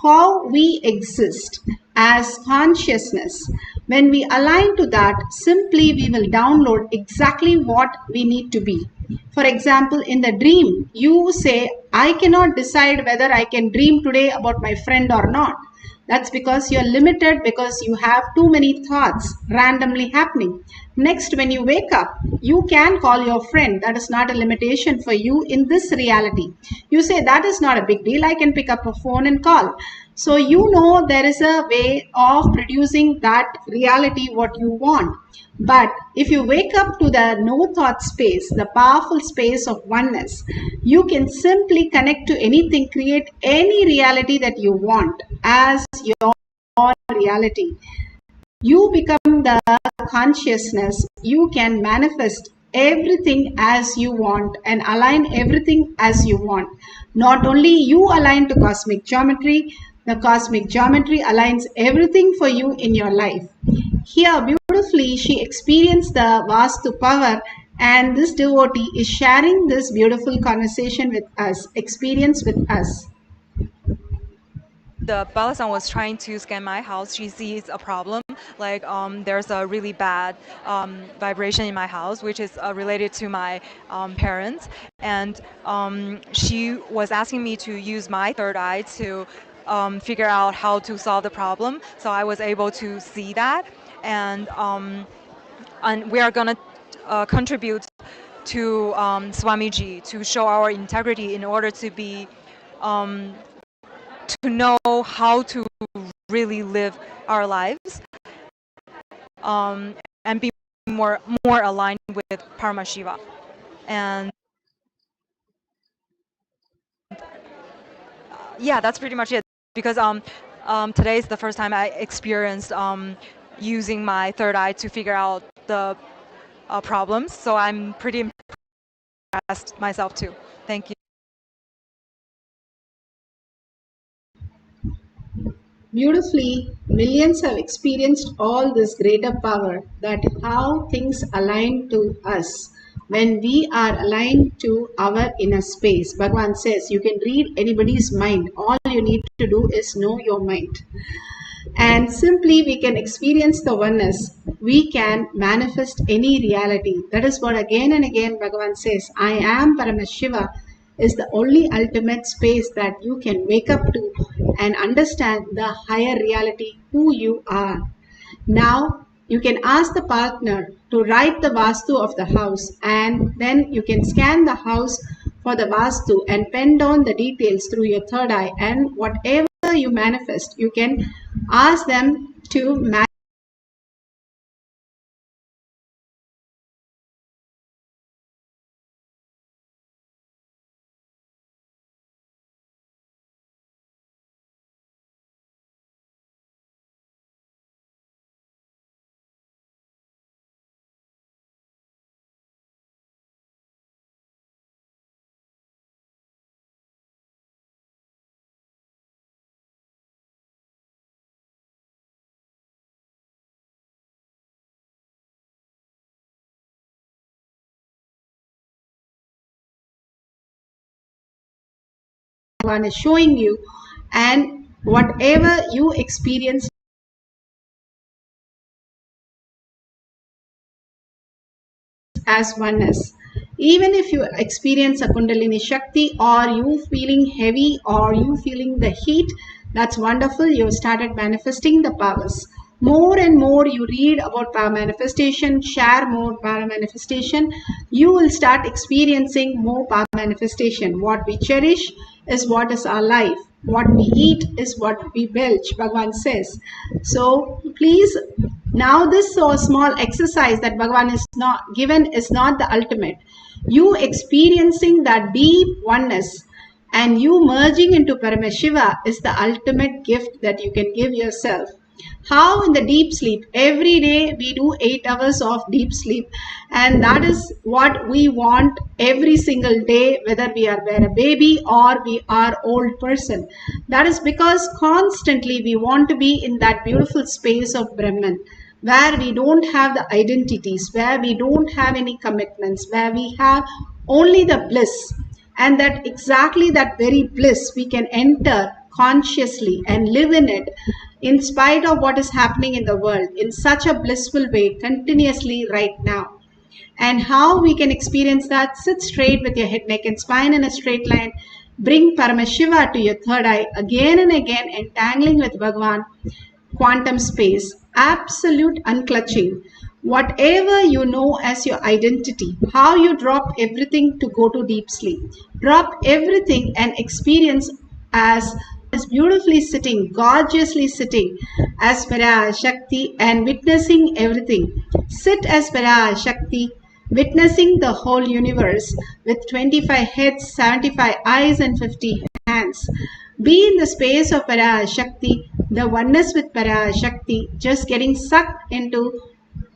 how we exist as consciousness, when we align to that, simply we will download exactly what we need to be. For example, in the dream, you say, I cannot decide whether I can dream today about my friend or not. That's because you're limited, because you have too many thoughts randomly happening. Next, when you wake up, you can call your friend. That is not a limitation for you in this reality. You say, that is not a big deal. I can pick up a phone and call. So you know there is a way of producing that reality what you want. But if you wake up to the no thought space, the powerful space of oneness, you can simply connect to anything, create any reality that you want as your reality. You become the consciousness. You can manifest everything as you want and align everything as you want. Not only you align to cosmic geometry, the cosmic geometry aligns everything for you in your life. Here, beautifully, she experienced the Vastu power, and this devotee is sharing this beautiful conversation with us, experience with us. The Balasan was trying to scan my house. She sees a problem, like there's a really bad vibration in my house, which is related to my parents. And she was asking me to use my third eye to figure out how to solve the problem. So I was able to see that. And we are going to contribute to Swamiji to show our integrity in order to be to know how to really live our lives and be more aligned with Paramashiva. And yeah, that's pretty much it. Because today is the first time I experienced using my third eye to figure out the problems. So I'm pretty impressed myself too. Thank you. Beautifully, millions have experienced all this greater power, that how things align to us. when we are aligned to our inner space. Bhagavan says you can read anybody's mind. All you need to do is know your mind. And simply we can experience the oneness. We can manifest any reality. That is what again and again Bhagavan says, I am Paramashiva is the only ultimate space that you can wake up to and understand the higher reality, who you are. Now, you can ask the partner to write the Vastu of the house, and then you can scan the house for the Vastu and pen down the details through your third eye, and whatever you manifest, you can ask them to manifest. One is showing you, and whatever you experience as oneness. Even if you experience a Kundalini Shakti, or you feeling heavy, or you feeling the heat, that's wonderful. You started manifesting the powers. More and more you read about power manifestation, share more power manifestation, you will start experiencing more power manifestation. What we cherish is what is our life. What we eat is what we belch, Bhagavan says. So please, now this small exercise that Bhagavan is not given is not the ultimate. You experiencing that deep oneness and you merging into Paramashiva is the ultimate gift that you can give yourself. How? In the deep sleep. Every day we do 8 hours of deep sleep, and that is what we want every single day, whether we are a baby or we are old person. That is because constantly we want to be in that beautiful space of Brahman, where we don't have the identities, where we don't have any commitments, where we have only the bliss. And that exactly that very bliss we can enter consciously and live in it in spite of what is happening in the world in such a blissful way continuously right now. And how we can experience that? Sit straight with your head, neck and spine in a straight line. Bring Paramashiva to your third eye again and again, entangling with Bhagavan. Quantum space, absolute unclutching. Whatever you know as your identity, how you drop everything to go to deep sleep. Drop everything and experience as beautifully sitting, gorgeously sitting as Parashakti and witnessing everything. Sit as Parashakti, witnessing the whole universe with 25 heads, 75 eyes and 50 hands. Be in the space of Parashakti, the oneness with Parashakti, just getting sucked into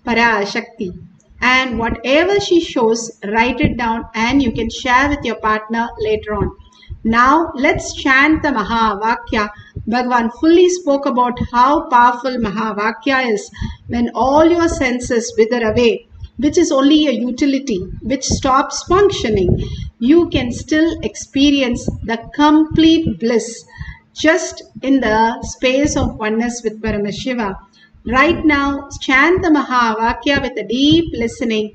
Parashakti. And whatever she shows, write it down and you can share with your partner later on. Now let's chant the Mahavakya. Bhagavan fully spoke about how powerful Mahavakya is when all your senses wither away, which is only a utility, which stops functioning. You can still experience the complete bliss just in the space of oneness with Paramashiva. Right now, chant the Mahavakya with a deep listening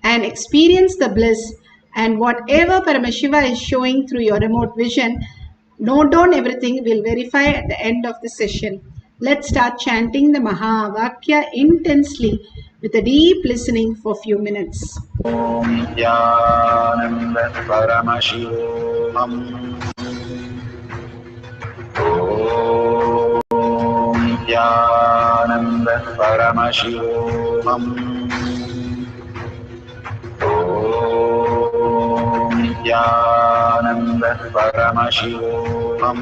and experience the bliss. And whatever Paramashiva is showing through your remote vision, note down everything. We'll verify at the end of the session. Let's start chanting the Mahavakya intensely with a deep listening for a few minutes. Om Jnanam Paramashivam. Om Jnanam Paramashivam. Om Jnanam Paramashivam.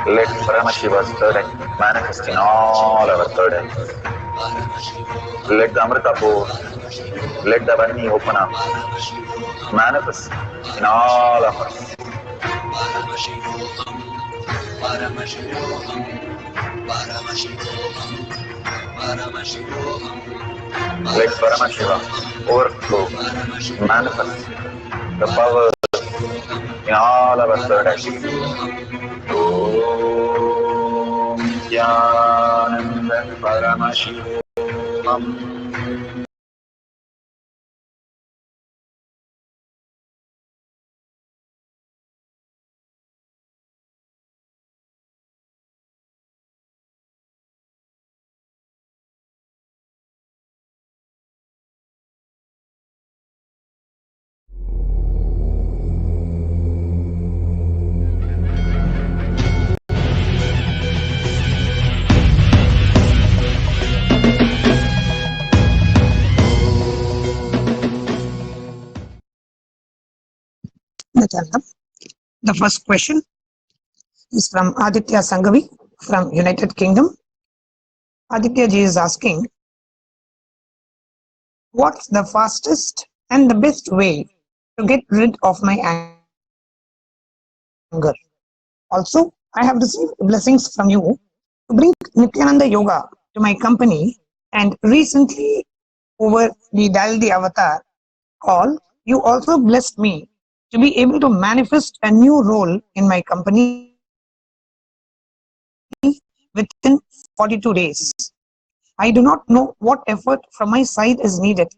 Let Paramashiva's third eye manifest in all our third eyes. Let the Amrita pour, let the Varni open up, manifest in all of us. Let Paramashiva overflow, manifest the power in all our third activities. Om Jnananda Paramashivam. The first question is from Aditya Sangavi from United Kingdom. Aditya ji is asking, what's the fastest and the best way to get rid of my anger? Also, I have received blessings from you to bring Nithyananda Yoga to my company, and recently over the Daldi Avatar call, you also blessed me to be able to manifest a new role in my company within 42 days. I do not know what effort from my side is needed